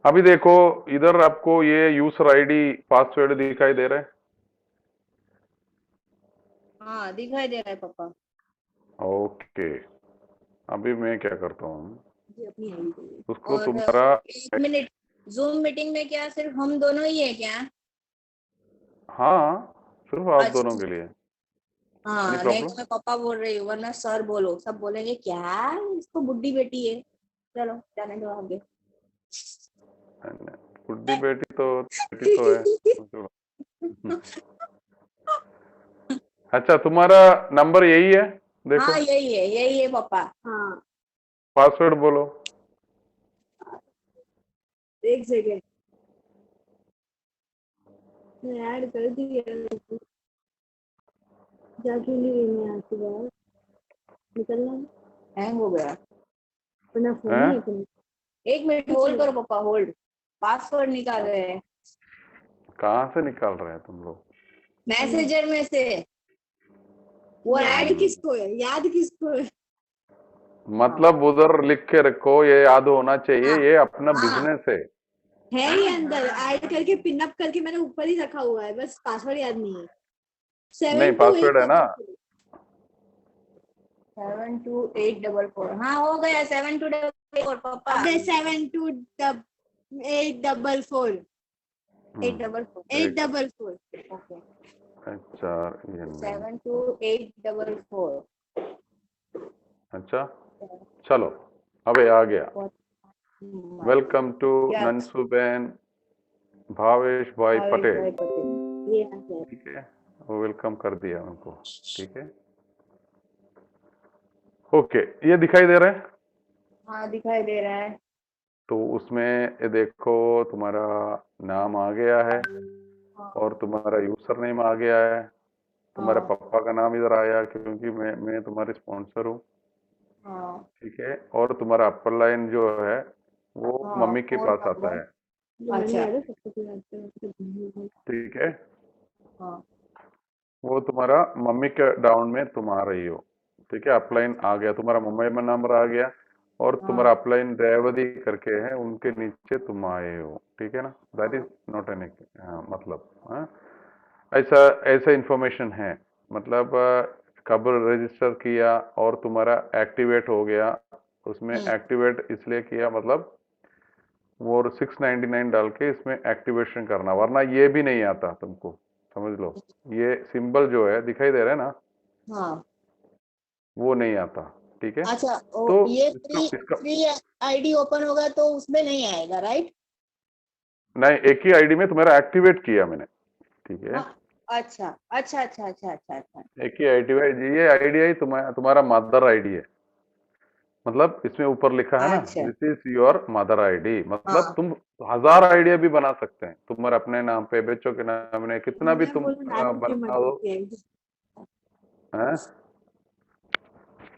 अभी देखो, इधर आपको ये यूजर आईडी पासवर्ड दिखाई दे रहा है। हाँ दिखाई दे रहा है पापा। ओके, अभी मैं क्या करता हूँ, जी अपनी आईडी चाहिए। उसको और तुम्हारा, 1 मिनट, जूम मीटिंग में क्या सिर्फ हम दोनों ही है क्या? हाँ, सिर्फ आप दोनों अच्छा। के लिए। एनी हाँ नहीं प्रॉब्लम? तो मैं पापा बोल रही हूँ, वरना सर बोलो, सब बोलेंगे क्या इसको बुड्ढी बेटी है। चलो जाने दो आगे। बुड्ढी बेटी तो है। छोड़ो। अच्छा, तुम्हारा नंबर यही है? देखो, हाँ यही है पापा। हाँ। पासवर्ड बोलो। एक सेकेंड, मैं ऐड कर दी है। जाके नहीं रही मैं आपके बाद निकलना, हैंग हो गया, वरना फोन हैं? ही है। 1 मिनट होल्ड करो पापा, होल्ड। पासवर्ड निकाल रहे हैं कहाँ से निकाल रहे हैं तुम लोग? मैसेजर में से। वो ऐड किसको है, याद किसको है? हाँ मतलब उधर लिख के रखो, ये याद होना चाहिए, हाँ ये अपना हाँ, बिजनेस है। है ही अंदर, ऐड करके पिन अप करके मैंने ऊपर ही रखा हुआ है, बस पासवर्ड याद नहीं है। नहीं, सेवन टू पासवर्ड एट है ना? Double four 72844। हाँ हो गया, 7244 पापा। अबे 728844, एट हम्म, डबल फोर एट एक, डबल फोर ओके। चार, ये नहीं। 72844। अच्छा, चलो, अबे आ गया। वेलकम टू क्या? नंसुबेन भावेश भाई भावेश पटेल। भाई पटेल, ये आ गया। ठीक है, वो वेलकम कर दिया उनको। ठीक है, ओके, ये दिखाई दे रहा है। हाँ दिखाई दे रहा है। तो उसमें ये देखो, तुम्हारा नाम आ गया है, हाँ और तुम्हारा यूजर नेम आ गया है। तुम्हारे हाँ पापा का नाम इधर आया, क्योंकि मैं तुम्हारी स्पॉन्सर हूँ। हाँ ठीक है, और तुम्हारा अपर लाइन जो है वो हाँ, मम्मी के फोन पास आता नंबर। है। अच्छा। ठीक है, हाँ वो तुम्हारा मम्मी के डाउन में तुम आ रही हो। ठीक है, अपलाइन अच्छा। आ गया, तुम्हारा मुंबई में नंबर आ गया, और तुम्हारा हाँ अपलाइन रेवती करके है, उनके नीचे तुम आए हो। ठीक है ना? दैट इज हाँ नॉट एन, मतलब, हाँ, ऐसा ऐसा इंफॉर्मेशन है। मतलब कब रजिस्टर किया और तुम्हारा एक्टिवेट हो गया, उसमें हम्म। एक्टिवेट इसलिए किया, मतलब वो 699 डाल के इसमें एक्टिवेशन करना, वरना ये भी नहीं आता तुमको। समझ लो, ये सिंबल जो है दिखाई दे रहा है ना, हाँ वो नहीं आता। ठीक है, अच्छा। तो ये इसका फ्री इसका फ्री आईडी ओपन होगा तो उसमें नहीं आएगा, राइट? नहीं, एक ही आईडी में तुम्हारा एक्टिवेट किया मैंने। ठीक है, हाँ। अच्छा अच्छा अच्छा अच्छा अच्छा अच्छा। एक ही आईडी है, ये आईडी है तुम्हारा मदर आईडी है। मतलब इसमें ऊपर लिखा है ना, अच्छा। This is your mother ID, मतलब हाँ तुम 1000 आइडिया भी बना सकते हैं, तुम्हारे अपने नाम पे, बच्चों के नाम में, कितना भी मैं तुम बोलूँ नानी की बना मदद दो। के। हैं?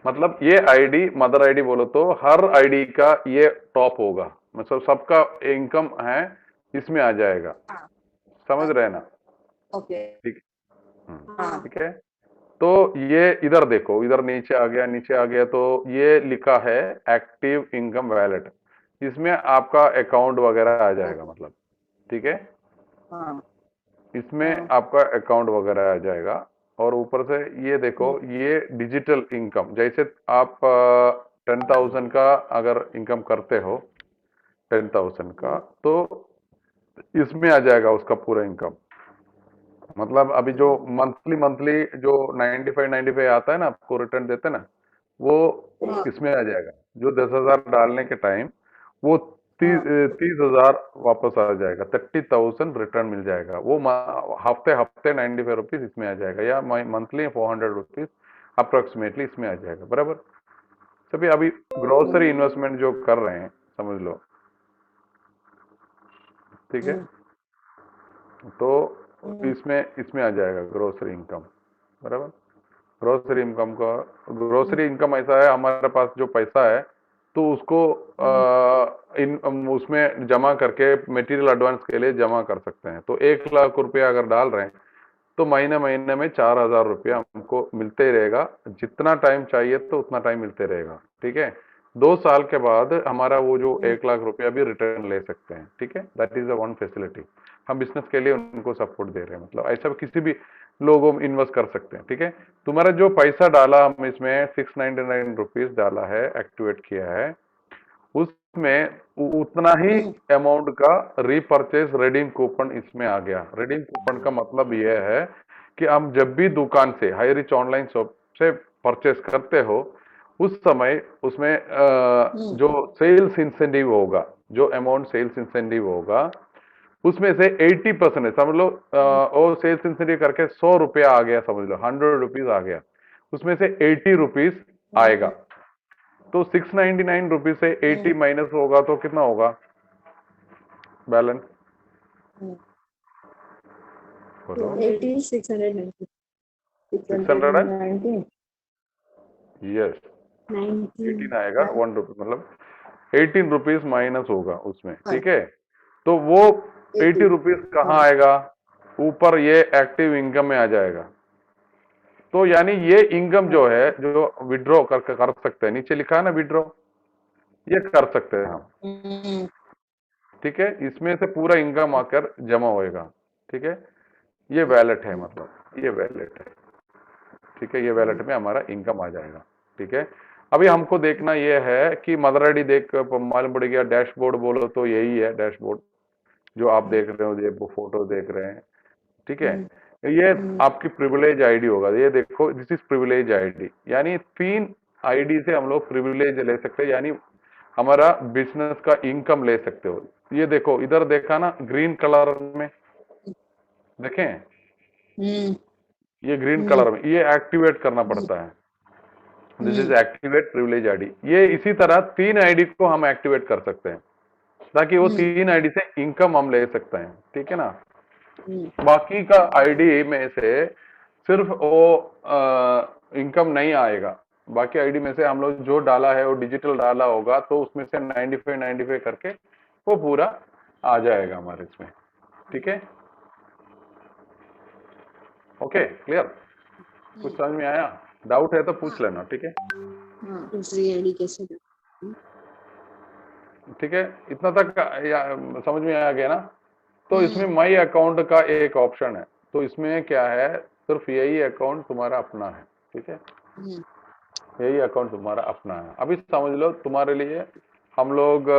मतलब ये आईडी मदर आईडी बोलो तो हर आईडी का ये टॉप होगा, मतलब सबका इनकम है, इसमें आ जाएगा। हाँ समझ रहे हैं ना? ओके। ठीक। हाँ ठीक है, तो ये इधर देखो, इधर नीचे आ गया, नीचे आ गया, तो ये लिखा है एक्टिव इनकम वैलेट, इसमें आपका अकाउंट वगैरह आ जाएगा, ओके। मतलब। ठीक है, हाँ इसमें हाँ। आपका अकाउंट वगैरह आ जाएगा। और ऊपर से ये देखो, हम्म। ये डिजिटल इनकम, जैसे आप 10,000 का अगर इनकम करते हो, 10,000 का, हम्म। तो इसमें आ जाएगा उसका पूरा इनकम। मतलब अभी जो हम्म। मंथली मंथली जो 95 आता है ना, आपको रिटर्न देते हैं ना, वो हाँ इसमें आ जाएगा। जो 10,000 डालने के टाइम, वो हाँ 30,000 वापस आ जाएगा, 30,000 रिटर्न मिल जाएगा। वो हफ्ते हफ्ते 95 रुपीज इसमें आ जाएगा, या मंथली 400 रुपीज अप्रोक्सीमेटली इसमें आ जाएगा, बराबर। सभी अभी ग्रोसरी इन्वेस्टमेंट जो कर रहे हैं, समझ लो। ठीक है, हम्म। तो हम्म। इसमें इसमें आ जाएगा ग्रोसरी इनकम, बराबर। ग्रोसरी इनकम का, ग्रोसरी इनकम ऐसा है, हमारे पास जो पैसा है, तो उसको हम्म। इन उसमें जमा करके मटेरियल एडवांस के लिए जमा कर सकते हैं। तो 1 लाख रुपया अगर डाल रहे हैं, तो महीने महीने में 4,000 रुपया हमको मिलते ही रहेगा। जितना टाइम चाहिए तो उतना टाइम मिलते रहेगा। ठीक है, 2 साल के बाद हमारा वो जो 1 लाख रुपया भी रिटर्न ले सकते हैं, ठीक है। That is the one facility. हम बिजनेस के लिए उनको सपोर्ट दे रहे हैं, मतलब ऐसा किसी भी लोगों में इन्वेस्ट कर सकते हैं, ठीक है। तुम्हारा जो पैसा डाला हम इसमें 699 रुपीज डाला है, एक्टिवेट किया है, उसमें उतना ही अमाउंट का रीपर्चेज रिडीम कूपन इसमें आ गया। रिडीम कूपन का मतलब यह है कि हम जब भी दुकान से हाई रिच ऑनलाइन शॉप से परचेस करते हो, उस समय उसमें जो सेल्स इंसेंटिव होगा, जो अमाउंट सेल्स इंसेंटिव होगा, उसमें से 80% है, समझ लो वो सेल्स इंसेंटिव करके 100 रुपया आ गया, समझ लो 100 रुपीज आ गया, उसमें से 80 रुपीज आएगा। तो 699 रुपीज से 80 माइनस होगा तो कितना होगा बैलेंस? बोलो। 80 690 600 है, 619 यस। 19 18 आएगा, 1 रुपी, मतलब 18 रुपीज माइनस होगा उसमें, ठीक है। तो वो 80 रुपीज कहाँ आएगा? ऊपर ये एक्टिव इनकम में आ जाएगा। तो यानी ये इनकम जो है, जो विड्रॉ कर सकते हैं, नीचे लिखा है ना विड्रॉ, ये कर सकते हैं हम, ठीक है। इसमें से पूरा इनकम आकर जमा होएगा, ठीक है। ये वैलेट है, मतलब ये वैलेट है, ठीक है। ये वैलेट में हमारा इनकम आ जाएगा, ठीक है। अभी हमको देखना ये है कि मदर आईडी देख मालूम पड़ गया, डैशबोर्ड बोलो तो यही है डैशबोर्ड जो आप देख रहे हो, ये फोटो देख रहे हैं, ठीक है। ये आपकी प्रिविलेज आईडी होगा, ये देखो, दिस इज प्रिविलेज आईडी, यानी 3 आईडी से हम लोग प्रिविलेज ले सकते हैं, यानी हमारा बिजनेस का इनकम ले सकते हो। ये देखो, इधर देखा ना ग्रीन कलर में, देखें, ये ग्रीन कलर में, ये एक्टिवेट करना पड़ता है। This is activate privilege ID. ये इसी तरह 3 आईडी को हम एक्टिवेट कर सकते हैं, ताकि वो 3 आईडी से इनकम हम ले सकते हैं, ठीक है ना। बाकी का आईडी में से सिर्फ वो इनकम नहीं आएगा। बाकी आईडी में से हम लोग जो डाला है वो डिजिटल डाला होगा, तो उसमें से 95 करके वो पूरा आ जाएगा हमारे इसमें, ठीक है। Okay, clear? कुछ समझ में आया? डाउट है तो पूछ लेना, ठीक है। दूसरी आईडी कैसे? ठीक है, इतना तक समझ में आ गया ना। तो इसमें माई अकाउंट का एक ऑप्शन है, तो इसमें क्या है, सिर्फ यही अकाउंट तुम्हारा अपना है, ठीक है। यही अकाउंट तुम्हारा अपना है। अभी समझ लो, तुम्हारे लिए हम लोग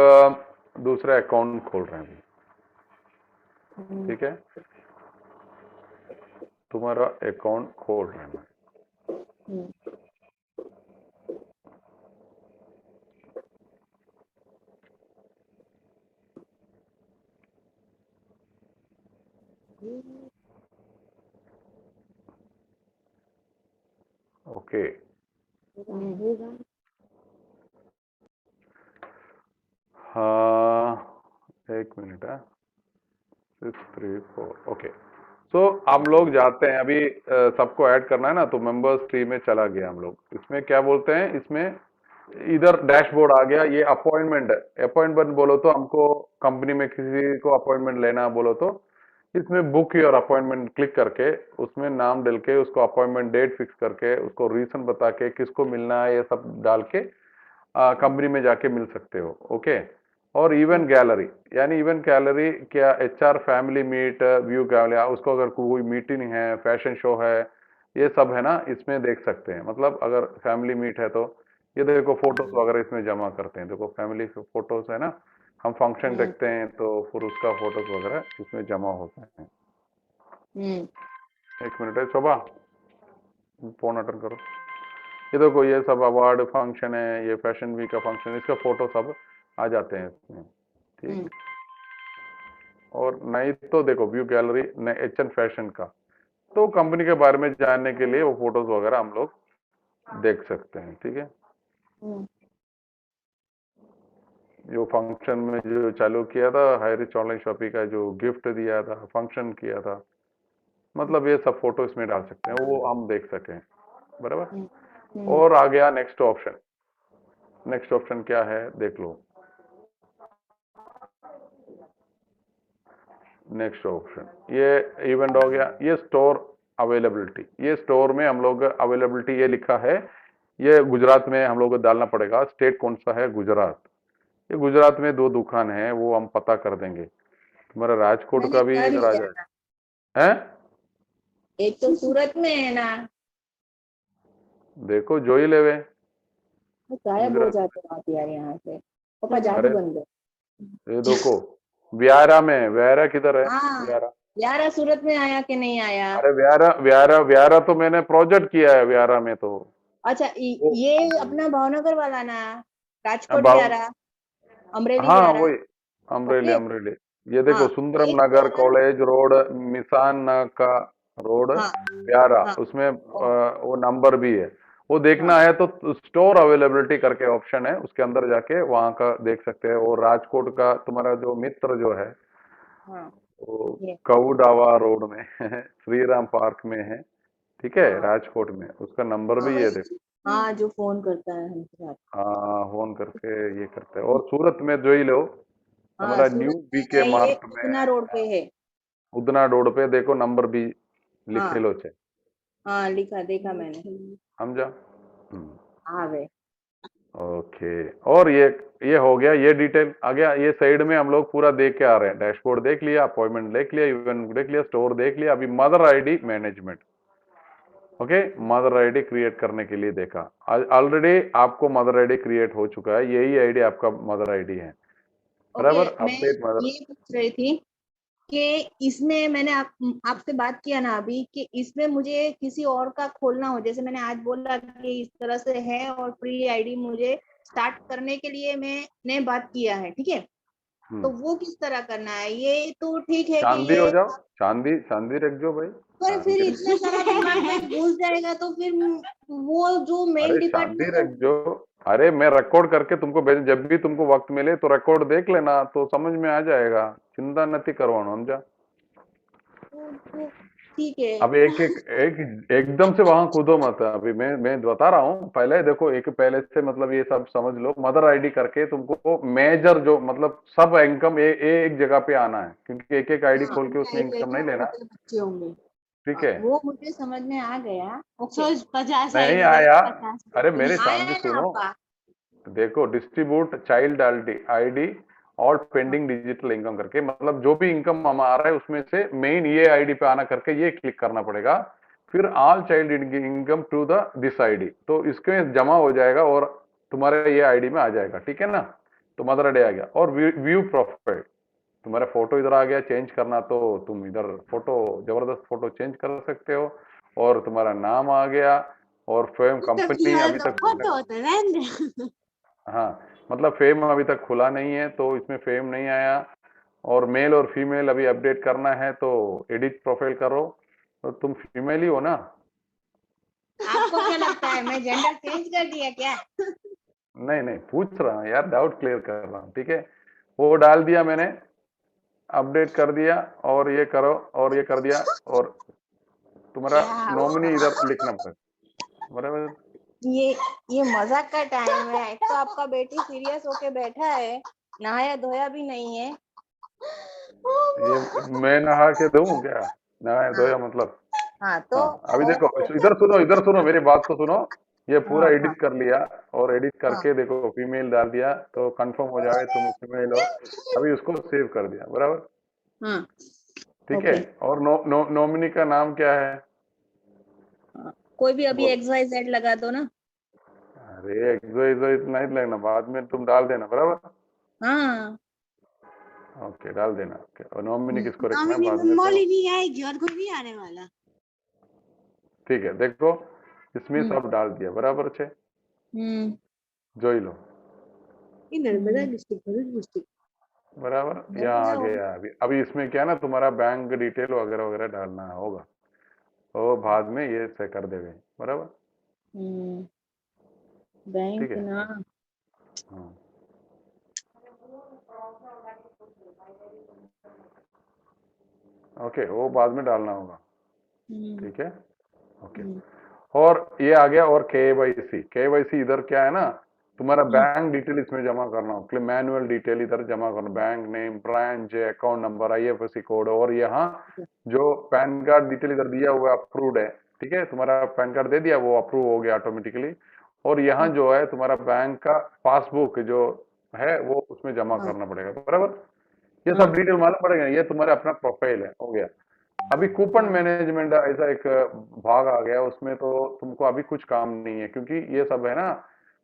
दूसरे अकाउंट खोल रहे हैं, ठीक है। तुम्हारा अकाउंट खोल रहे हैं। ओके, हाँ, एक मिनट है, 634, ओके। तो हम लोग जाते हैं अभी, सबको ऐड करना है ना, तो मेंबर्स ट्री में चला गया हम लोग। इसमें क्या बोलते हैं, इसमें इधर डैशबोर्ड आ गया, ये अपॉइंटमेंट है। अपॉइंटमेंट बोलो तो हमको कंपनी में किसी को अपॉइंटमेंट लेना बोलो तो इसमें बुक योर अपॉइंटमेंट क्लिक करके उसमें नाम डाल के, उसको अपॉइंटमेंट डेट फिक्स करके, उसको रीजन बता के, किसको मिलना है, ये सब डाल के कंपनी में जाके मिल सकते हो, ओके। और इवेंट गैलरी, यानी इवेंट गैलरी क्या, HR family meet, view gallery, उसको अगर कोई मीटिंग है, फैशन शो है, ये सब है ना, इसमें देख सकते हैं। मतलब अगर फैमिली मीट है तो ये देखो फोटोज वगैरह इसमें जमा करते हैं, देखो फैमिली फोटोज है ना, हम फंक्शन देखते हैं तो फिर उसका फोटोज वगैरह इसमें जमा होते हैं। एक मिनट है शोभा, फोन अटेंड करो। ये देखो, ये सब अवार्ड फंक्शन है, ये फैशन वीक का फंक्शन, इसका फोटो सब आ जाते हैं इसमें, ठीक। और नहीं तो देखो view gallery H N fashion का, तो कंपनी के बारे में जानने के लिए वो फोटोज वगैरह हम लोग देख सकते हैं, ठीक है। जो फंक्शन में जो चालू किया था हाई रिच ऑनलाइन शॉपिंग का, जो गिफ्ट दिया था, फंक्शन किया था, मतलब ये सब फोटो इसमें डाल सकते हैं, वो हम देख सकें, बराबर। और आ गया नेक्स्ट ऑप्शन। नेक्स्ट ऑप्शन क्या है देख लो। नेक्स्ट ऑप्शन ये इवेंट हो गया। ये स्टोर अवेलेबिलिटी, ये स्टोर में हम लोग अवेलेबिलिटी ये लिखा है, ये गुजरात में हम लोग को डालना पड़ेगा। स्टेट कौन सा है? गुजरात। ये गुजरात में 2 दुकान है, वो हम पता कर देंगे। तुम्हारा राजकोट मैंने का भी कर इधर आ लिया ना, जाएगा। हैं? एक तो सूरत में है ना, देखो जो ही लेवे। वो गायब हो गुजरात। जाते हैं आप यार यहाँ से, पापा जादू अरे बन गए। ये देखो, व्यारा में, व्यारा किधर है? हाँ, व्यारा। यारा सूरत में आया कि नहीं आया? अरे व्यारा, व्यारा, व्यारा तो मैंने प्रोजेक्ट किया है व्यारा में तो। अच्छा, वो ये अपना भावनगर वाला ना, राजकोट भाव, व्यारा, अमरेली हाँ व्यारा। वही, अमरेली, ओके। अमरेली। ये देखो, हाँ, सुंदरम एक तो नगर है। कॉलेज रोड, मिसान का रोड, हाँ प्यारा, हाँ। उसमें ओ, वो नंबर भी है। वो देखना हाँ है तो स्टोर अवेलेबिलिटी करके ऑप्शन है, उसके अंदर जाके वहां का देख सकते हैं। और राजकोट का तुम्हारा जो मित्र जो है, हाँ। वो ये कऊडावा रोड में है, श्री राम पार्क में है। ठीक है, हाँ राजकोट में उसका नंबर हाँ भी है, देखो। हाँ, जो फोन करता है हमसे साथ। हाँ, फोन करके ये करते हैं। और सूरत में जो ही लो, हाँ, हमारा न्यू सूरत में बीके है, ये मार्ट में उतना रोड पे है। उदना रोड पे देखो, नंबर भी हाँ लिखेलो छे। हाँ, लिखा देखा मैंने। समझा? हाँ वे। ओके। और ये हो गया, ये डिटेल आ गया। ये साइड में हम लोग पूरा देख के आ रहे हैं। डैशबोर्ड देख लिया, अपॉइंटमेंट देख लिया, इवेंट देख लिया, स्टोर देख लिया। अभी mother ID management. Okay, mother ID create करने के लिए देखा। ऑलरेडी आपको मदर आईडी क्रिएट हो चुका है, यही आईडी आपका मदर आईडी है। ओके, बराबर, मैं अपडेट मदर। ये पूछ रही थी कि इसमें मैंने आपसे बात किया ना अभी, कि इसमें मुझे किसी और का खोलना हो, जैसे मैंने आज बोला कि इस तरह से है और फ्री आईडी मुझे स्टार्ट करने के लिए मैंने बात किया है, ठीक है? तो हम्म। वो किस तरह करना है? ये तो ठीक है कि चांदी हो ये, जाओ, चांदी, चांदी रख जो भाई। पर फिर चांदी रख। इतना सारा डिपार्टमेंट घुस जाएगा तो फिर वो जो मेन अरे चांदी डिपार्टमेंट है, रख जो। अरे मैं रिकॉर्ड करके तुमको भेज, जब भी तुमको वक्त मिले तो रिकॉर्ड देख लेना, तो समझ में आ जाएगा। चिंता नहीं करवाना, समझा? तो ठीक है। अब एक एकदम से वहां कूदो मत। अभी मैं बता रहा हूँ, पहले देखो, एक पहले से मतलब ये सब समझ लो। मदर आईडी करके तुमको मेजर जो मतलब सब इनकम एक जगह पे आना है, क्योंकि एक एक आईडी हाँ, खोल के उनका उसमें एक इनकम एक है, नहीं लेना। छोटे बच्चे होंगे। ठीक है। वो मुझे समझ में आ गया। ओके। सोच 50 नहीं आईडी रख आया? 50 अरे बच्चे। मेरी आया शांति है ना सुनो। आपका? देखो, डिस्ट्रीब्यूट चाइल्ड आईडी और हाँ, पेंडिंग डिजिटल इनकम करके, मतलब जो भी इनकम हम आ रहा है उसमें से मेन ये आईडी पे आना करके ये क्लिक करना पड़ेगा। फिर all child income to the this ID, तो इसके जमा हो जाएगा और तुम्हारे ये आईडी में आ जाएगा। ठीक है ना? तो मदर आईडी आ गया। और व्यू प्रोफाइल, तुम्हारा फोटो इधर आ गया। चेंज करना तो तुम इधर फोटो, जबरदस्त फोटो चेंज कर सकते हो। और तुम्हारा नाम आ गया। और फेम वो तो कंपनी फिलहाल अभी तो तक, फोटो होता है ना। हाँ, मतलब फेम अभी तक खुला नहीं है, तो इसमें फेम नहीं आया। और मेल और फीमेल अभी अपडेट करना है, तो एडिट प्रोफाइल करो। तो तुम फीमेल ही हो ना? आपको क्या लगता है मैं जेंडर चेंज कर दिया क्या? नहीं नहीं, पूछ रहा हूँ यार, डाउट क्लियर कर रहा हूँ। ठीक है, वो डाल दिया मैंने, अपडेट कर दिया। और ये करो, और ये कर दिया। और तुम्हारा क्या नॉमिनी हुआ? इधर लिखना पड़ेगा। बराबर। ये ये मजाक का टाइम है। एक तो आपका बेटी सीरियस होके बैठा है, नहाया धोया भी नहीं है। ये मैं नहा के दूं क्या? नहाया हाँ धोया मतलब? हाँ, तो हाँ, अभी और देखो, इधर सुनो, इधर सुनो, मेरी बात तो सुनो। ये पूरा हाँ हाँ एडिट कर लिया। और एडिट हाँ करके देखो, फीमेल डाल दिया तो कंफर्म हो जाए तुम फीमेल हो। अभी उसको सेव कर दिया। बराबर। हाँ। ठीक है। ओके। और नॉमिनी का नाम क्या है? हाँ, कोई भी अभी बोलो। एक्स वाई जेड लगा दो ना। अरे एक्सवाइज नहीं लगना, बाद में तुम डाल देना। बराबर। हाँ। ओके, डाल देना। ओके, और नॉमिनी किसको रखना है नॉमिनी बाद में में तो। मौली नहीं आएगी और कोई नहीं आने वाला। ठीक है, देखो, इसमें हम्म सब डाल दिया। बराबर छे? हम्म जोई लो। ये नर्मदा डिस्ट्रिक्ट, भरूच डिस्ट्रिक्ट। बराबर, यहाँ आ नर्मदा होगी। गया। अभी अभी इसमें क्या ना, तुम्हारा बैंक डिटेल वगैरह वगैरह डालना होगा। तो बाद में ये से कर देवे। बराबर। हम्म, ठीक बैंक है। ना। हाँ। ओके, वो बाद में डालना होगा। हम्म ठीक है। ओके। हम्म और ये आ गया। और केवाईसी इधर क्या है ना, तुम्हारा हम्म बैंक डिटेल इसमें जमा करना हो, मैनुअल डिटेल इधर जमा करना। Bank name, branch, account number, IFSC code. और यहाँ जो पैन कार्ड डिटेल इधर दिया हुआ अप्रूव्ड है। ठीक है, तुम्हारा पैन कार्ड दे दिया, वो अप्रूव हो गया ऑटोमेटिकली। और यहाँ जो है तुम्हारा बैंक का पासबुक जो है वो उसमें जमा हाँ करना पड़ेगा, बराबर। ये हाँ सब डिटेल मालूम पड़ेगा, ये तुम्हारा अपना प्रोफाइल है, हो गया। अभी कूपन हाँ मैनेजमेंट ऐसा एक भाग आ गया, उसमें तो तुमको अभी कुछ काम नहीं है, क्योंकि ये सब है ना, हम्म,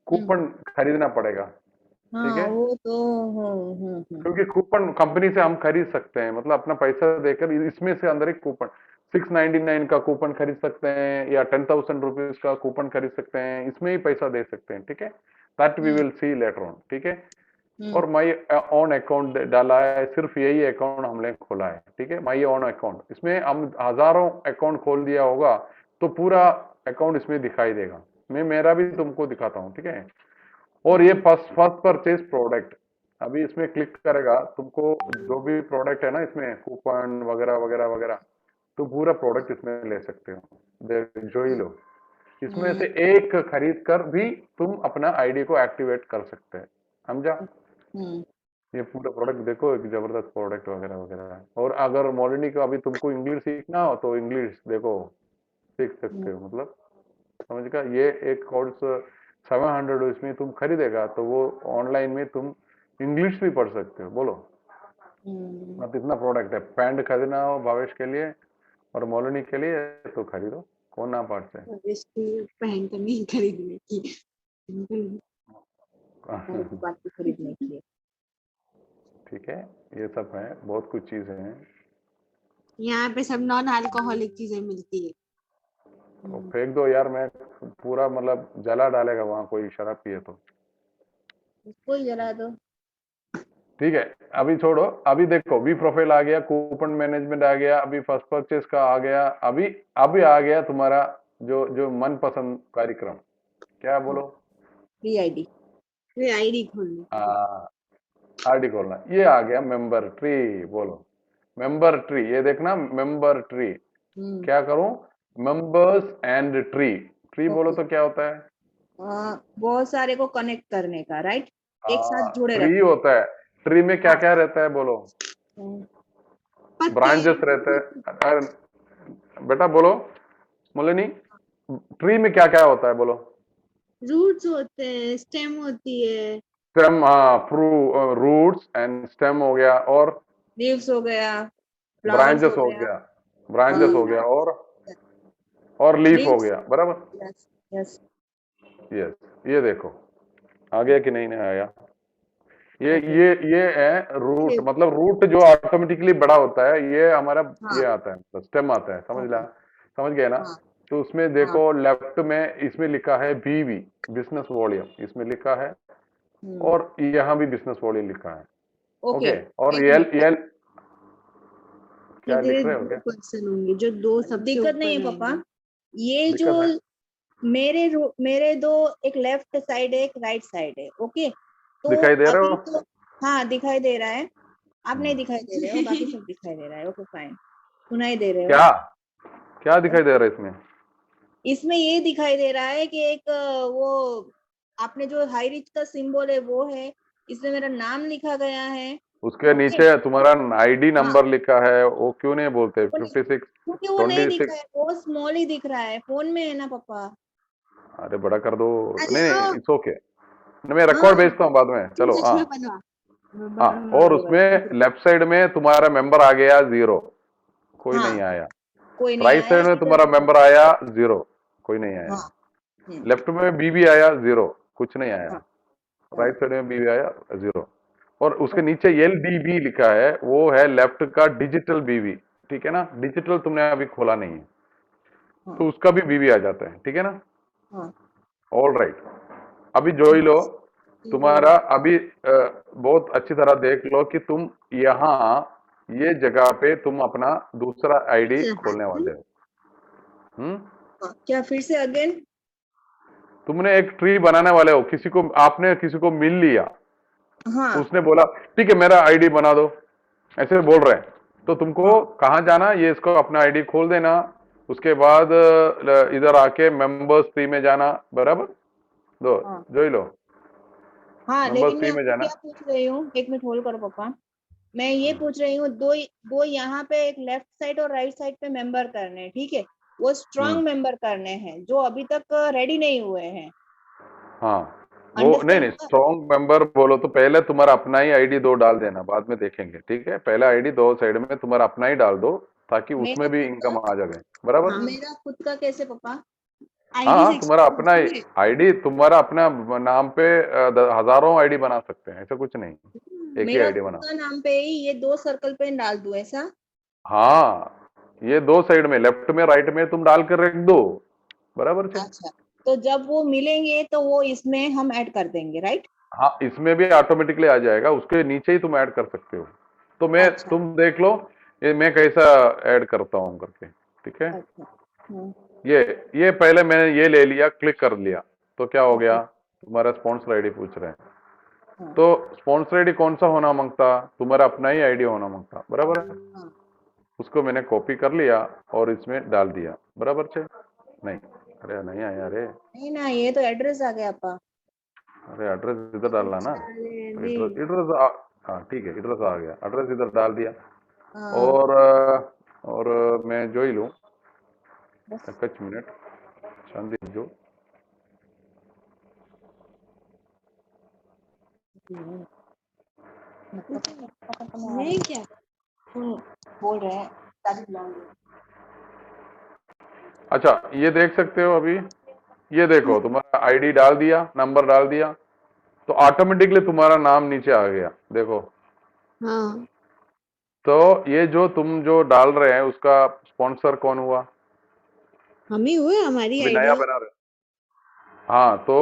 कूपन खरीदना पड़ेगा, ठीक हाँ है। वो तो क्योंकि कूपन कंपनी से हम खरीद सकते हैं, मतलब अपना पैसा देकर इसमें से अंदर एक कूपन 699 का कूपन खरीद सकते हैं, या 10,000 रुपीज का कूपन खरीद सकते हैं, इसमें ही पैसा दे सकते हैं, ठीक है। That we hmm will see later on, ठीक है। हम्म और माई ऑन अकाउंट डाला है, सिर्फ यही अकाउंट हमने खोला है, ठीक है, माई ऑन अकाउंट। इसमें हम हजारों अकाउंट खोल दिया होगा तो पूरा अकाउंट इसमें दिखाई देगा। मैं मेरा भी तुमको दिखाता हूँ, ठीक है। और ये हम्म फर्स्ट फर्स्ट परचेज प्रोडक्ट, अभी इसमें क्लिक करेगा तुमको, जो भी प्रोडक्ट है ना इसमें कूपन वगैरह वगैरह वगैरह, तो पूरा प्रोडक्ट इसमें ले सकते हो, जो ही लो। इसमें हम्म से एक खरीद कर भी तुम अपना आईडी को एक्टिवेट कर सकते हैं, समझा। हम्म ये पूरा प्रोडक्ट देखो, एक जबरदस्त प्रोडक्ट वगैरह वगैरह है। और अगर मॉर्निंग का अभी तुमको इंग्लिश सीखना हो तो इंग्लिश देखो, सीख सकते हो, मतलब समझ गया। ये एक कोर्स 700 इसमें तुम खरीदेगा तो वो ऑनलाइन में तुम इंग्लिश भी पढ़ सकते हो, बोलो। हम्म मतलब इतना प्रोडक्ट है, पैंट खरीदना हो भावेश के लिए और मॉलिनी के लिए तो खरीदो, कौन ना पार्ट से। इसकी पहन तो नहीं खरीदने की। और बाकी खरीदने की है। ठीक है, ये सब है, बहुत कुछ चीजें हैं। यहाँ पे सब नॉन अल्कोहलिक चीजें मिलती है। तो फेंक दो यार, मैं पूरा मतलब जला डालेगा वहां कोई शराब पिए तो। उसको ही जला दो। ठीक है, अभी छोड़ो। अभी देखो, वी प्रोफाइल आ गया, कूपन मैनेजमेंट आ गया, अभी फर्स्ट परचेज का आ गया, अभी अभी आ गया तुम्हारा जो जो मनपसंद कार्यक्रम, क्या बोलो। Free ID. फिर आईडी खोलने के लिए। आरडी खोलना, ये आ गया मेंबर ट्री, बोलो। मेंबर ट्री, ये देखना, मेंबर ट्री। हम्म क्या करूं, मेंबर्स एंड ट्री। ट्री बोलो ओके। तो क्या होता है। बहुत सारे को कनेक्ट करने का, राइट। एक साथ जुड़े ट्री रखने होता है, ट्री में क्या का। क्या रहता है बोलो। हाँ पत्ते। ब्रांचेस रहते हैं, बेटा बोलो, मोलिनी, ट्री में क्या क्या होता है बोलो। रूट्स होते हैं, स्टेम होती है। स्टेम, हाँ, रूट्स एंड स्टेम हो गया, और लीव्स हो गया, फ्लावर्स ब्रांचेस हो हो गया। गया, ब्रांचेस हो हाँ गया, और लीफ हो लीव्स। गया, बराबर। Yes yes. यस, ये देखो, आ गया कि नहीं, नहीं आया। ये ओके। ये ये है रूट, मतलब रूट जो ऑटोमेटिकली बड़ा होता है, ये हमारा हाँ ये आता है, मतलब स्टेम आता है, समझ ला, ओके। समझ गए ना। हाँ तो उसमें हाँ। देखो लेफ्ट में, इसमें लिखा है बीवी, बिजनेस वॉल्यूम इसमें लिखा है, हम्म और यहाँ भी बिजनेस वॉल्यूम लिखा है, ओके। ओके। और एक यल मिनट। यल क्या इधर लिख रहे हो दो क्या, पर्सन होंगे जो दो सबसे दिक्कत नहीं है ऊपर पापा। आएंगे। ये जो दिक्कत है। मेरे दो, एक लेफ्ट साइड है, एक राइट साइड है, ओके। तो दिखाई दे रहे अभी हो। तो हाँ दिखाई दे रहा है। आप नहीं हम्म, दिखाई दे रहे हो, बाकी सब दिखाई दे रहा है, ओके फाइन। सुनाई दे रहे हो। क्या क्या दिखाई दे ओके। रहा है इसमें। इसमें ये दिखाई दे रहा है कि एक वो आपने जो हाई रिच का सिंबल है वो है। इसमें मेरा नाम लिखा गया है। उसके ओके। नीचे तुम्हारा आईडी हाँ नंबर लिखा है, वो क्यों नहीं बोलते, वो नहीं, 56 क्योंकि वो नहीं दिखा 26। है, वो स्मॉल ही दिख रहा है, फोन में है ना पापा। अरे बड़ा कर दो। अरे नहीं ओ, नहीं, इट्स ओके, मैं रिकॉर्ड हाँ भेजता हूँ बाद में, तुम चलो, हाँ। चश्मे बनवा। हाँ, बना और दो भाई। उसमें लेफ्ट साइड में तुम्हारा मेंबर आ गया 0, कोई नहीं हाँ आया। कोई नहीं राइट आया साइड में इधर। तुम्हारा मेंबर आया 0, कोई नहीं हाँ आया। हम्म, लेफ्ट में बीबी आया 0, कुछ नहीं आया। हाँ हाँ राइट साइड में बीबी आया 0, और उसके ओके। नीचे LDB लिखा है, वो है लेफ्ट का डिजिटल बीबी, ठीक है ना। डिजिटल तुमने अभी खोला नहीं है, हाँ तो उसका भी बीबी आ जाता है, ठीक है ना। हाँ ऑल राइट, अभी जो ही लो, तुम्हारा अभी बहुत अच्छी तरह देख लो कि तुम यहाँ ये जगह पे तुम अपना दूसरा आईडी खोलने वाले हो। हाँ। क्या फिर से अगेन। तुमने एक ट्री बनाने वाले हो, किसी को, आपने किसी को मिल लिया, हाँ उसने बोला ठीक है मेरा आईडी बना दो, ऐसे बोल रहे हैं, तो तुमको हाँ कहाँ जाना, ये इसको अपना आईडी खोल देना। उसके बाद इधर आके मेंबर्स ट्री में जाना, बराबर। दो, हाँ जो ही लो, हाँ। मेंबर्स लेकिन मैं ट्री में अभी जाना। क्या पूछ रही हूँ, एक मिनट होल्ड करो पापा। मैं ये पूछ रही हूँ, दो दो यहाँ पे एक लेफ्ट साइड और राइट साइड पे मेंबर करने हैं, ठीक है। वो हम्म स्ट्रांग मेंबर करने हैं जो अभी तक रेडी नहीं हुए हैं। हाँ वो नहीं अंडरस्टैंड नहीं, हुआ? स्ट्रॉन्ग मेंबर बोलो तो पहले तुम्हारा अपना ही आईडी 2 डाल देना, बाद में देखेंगे, ठीक है? पहले आईडी 2 साइड में तुम्हारा अपना ही डाल दो, ताकि मेरा उसमें भी खुद का इनकम आ जाए, बराबर? हाँ मेरा खुद का कैसे पापा? आईडी हाँ तुम्हारा सेक्शन अपना ही आईडी, तुम्हारा अपना नाम पे हजारों आईडी बना सकते हैं, ऐसा कुछ नहीं, एक ही मेरा आईडी खुद बनाओ। का नाम पे ही ये 2 सर्कल पे डाल दूं ऐसा? हाँ ये 2 साइड में, लेफ्ट में राइट में तुम डाल कर रख दो, बराबर से? अच्छा, तो जब वो मिलेंगे तो वो इसमें हम ऐड कर देंगे, राइट? हाँ इसमें भी ऑटोमेटिकली आ जाएगा, उसके नीचे ही तुम ऐड कर सकते हो। तो मैं, अच्छा तुम देख लो ये मैं कैसा ऐड करता हूँ करके, ठीक है? अच्छा। हम्म, ये पहले मैंने ये ले लिया, क्लिक कर लिया, तो क्या हो ओके। गया, तुम्हारा स्पॉन्सर आईडी पूछ रहे हैं। हाँ तो स्पॉन्सर आईडी कौन सा होना मांगता, तुम्हारा अपना ही आईडी होना मांगता, बराबर है? हाँ। उसको मैंने कॉपी कर लिया और इसमें डाल दिया, बराबर से? नहीं, अरे नहीं आया, अरे नहीं ना, ये तो एड्रेस आ गया आपका। अरे एड्रेस इधर डालना ना, अरे तो नहीं एड्रेस हाँ ठीक है, एड्रेस आ गया, एड्रेस इधर डाल दिया। हाँ और मैं जो ही लूँ, बस। एक मिनट शांति जो, मतलब पापा तो मैं आ रहा नहीं क्या हूँ, बोल रहे हैं शादी बुलाऊंगी। अच्छा ये देख सकते हो अभी, ये देखो तुम्हारा आईडी डाल दिया, नंबर डाल दिया, तो ऑटोमेटिकली तुम्हारा नाम नीचे आ गया, देखो। हाँ तो ये जो तुम जो डाल रहे हैं उसका स्पॉन्सर कौन हुआ? हम ही हुए हमारी अभी आईडी नया है। बना रहे, हाँ तो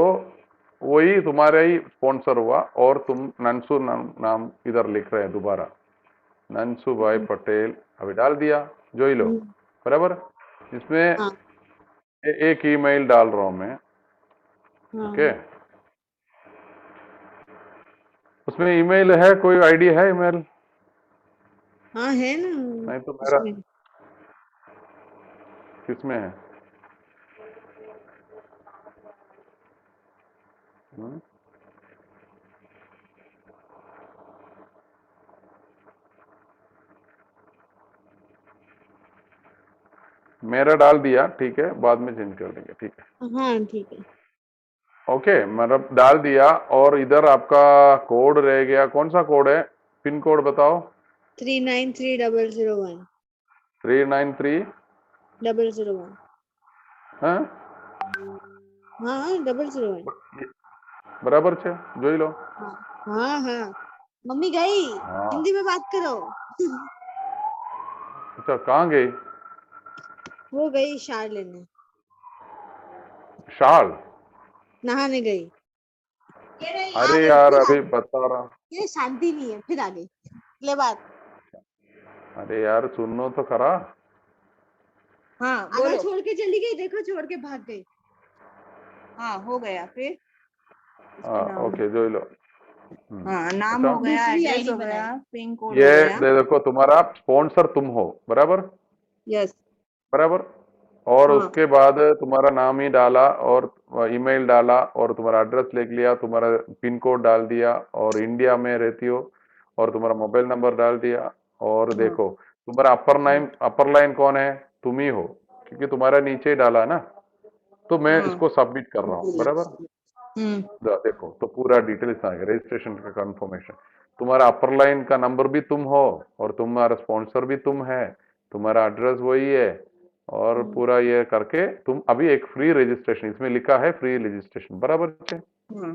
वही तुम्हारा ही स्पॉन्सर हुआ, और तुम नंसू नाम इधर लिख रहे हैं दोबारा, नंसू भाई पटेल, अभी डाल दिया, जो ही लो, हम्म, बराबर? इसमें हाँ एक ईमेल डाल रहा हूं मैं, ओके? हाँ उसमें ईमेल है, कोई आईडी है ईमेल? हाँ है ना नहीं तो मेरा उसमें। किसमें है? हम्म? मेरा डाल दिया, ठीक है, बाद में चेंज कर देंगे, ठीक है? हाँ ठीक है। ओके मतलब डाल दिया, और इधर आपका कोड रह गया, कौन सा कोड है? पिन कोड बताओ। 393001 393, 001। हाँ हाँ 001। बराबर छे, जो ही लो। हाँ हाँ हाँ मम्मी गई, हाँ हिंदी में बात करो। अच्छा कहाँ गई? वो गई शार लेने, शाल? नहाने गई। ये रही। आ अरे गई यार फिर आ अभी गई। बता रहा, ये शांति नहीं है, फिर आ गई। ले बात। अरे यार सुनो तो खरा। हाँ आधा बोलो। छोड़ के चली गई, देखो छोड़ के भाग गई। हाँ हो गया, फिर इसमें हाँ नाम। ओके, जो ही लो। हाँ नाम अच्छा हो गया, दूसरी एड्रेस आईडी हो बनाई। गया, पिन कोड ये हो गया। देखो तुम्हारा स्पॉन्सर तुम हो, बराबर? यस। बराबर। और हाँ उसके बाद तुम्हारा नाम ही डाला, और ईमेल डाला, और तुम्हारा एड्रेस लिख लिया, तुम्हारा पिन कोड डाल दिया, और इंडिया में रहती हो, और तुम्हारा मोबाइल नंबर डाल दिया। और हाँ देखो तुम्हारा अपर लाइन कौन है? तुम ही हो, क्योंकि तुम्हारा नीचे ही डाला ना। तो मैं हाँ। इसको सबमिट कर रहा हूँ, बराबर? हम्म देखो तो पूरा डिटेल्स आ गया, रजिस्ट्रेशन का कंफर्मेशन, तुम्हारा अपर लाइन का नंबर भी तुम हो, और तुम्हारा स्पॉन्सर भी तुम है, तुम्हारा एड्रेस वही है, और पूरा ये करके तुम अभी एक फ्री रजिस्ट्रेशन, इसमें लिखा है फ्री रजिस्ट्रेशन, बराबर है? हाँ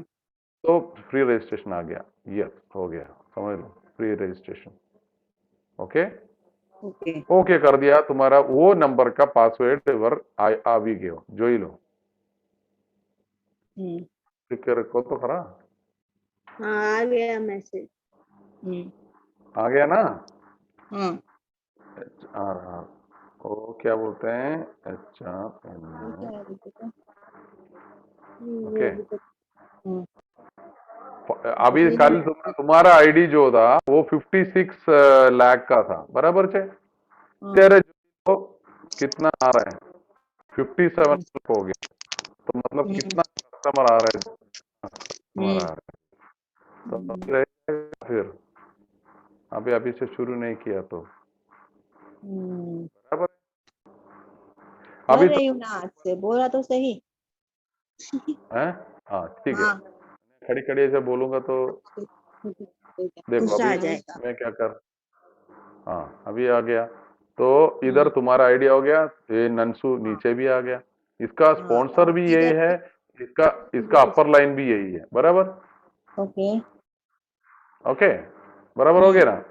तो फ्री रजिस्ट्रेशन आ गया, यस हो गया, समझ लो, free registration. Okay, okay. Okay कर दिया, तुम्हारा वो नंबर का पासवर्ड आ भी गयो, जो ही लो, हम्म लिख के रखो तो खरा। हाँ आ गया मैसेज। हम्म आ गया ना? हाँ हाँ, वो क्या बोलते हैं, अच्छा ये क्या है बोलते थे? वो ओके। अभी तक। हम्म अभी ये कल तुम्हारा आईडी जो था वो 56 लाख का था, बराबर छे? हाँ तेरे जो कितना आ रहा है, 57 लाख हो गया, तो मतलब हम्म कितना कस्टमर आ रहा है, कस्टमर हम्म आ रहा है, तो अभी रहेगा फिर, अभी से शुरू नहीं किया तो, बराबर? कर अभी रही तो हूँ ना, आज से बोला तो सही। है, हाँ ठीक है, हाँ खड़ी खड़ी ऐसे बोलूंगा तो देखो गुस्सा अभी आ जाएगा। मैं क्या कर, हाँ अभी आ गया। तो इधर हम्म, तुम्हारा आइडिया हो गया, ये नंसू हाँ नीचे भी आ गया, इसका हाँ स्पॉन्सर और भी यही इधर है, इसका इसका इधर अपर लाइन भी यही है, बराबर। ओके। ओके, बराबर हो हम्म गया ना।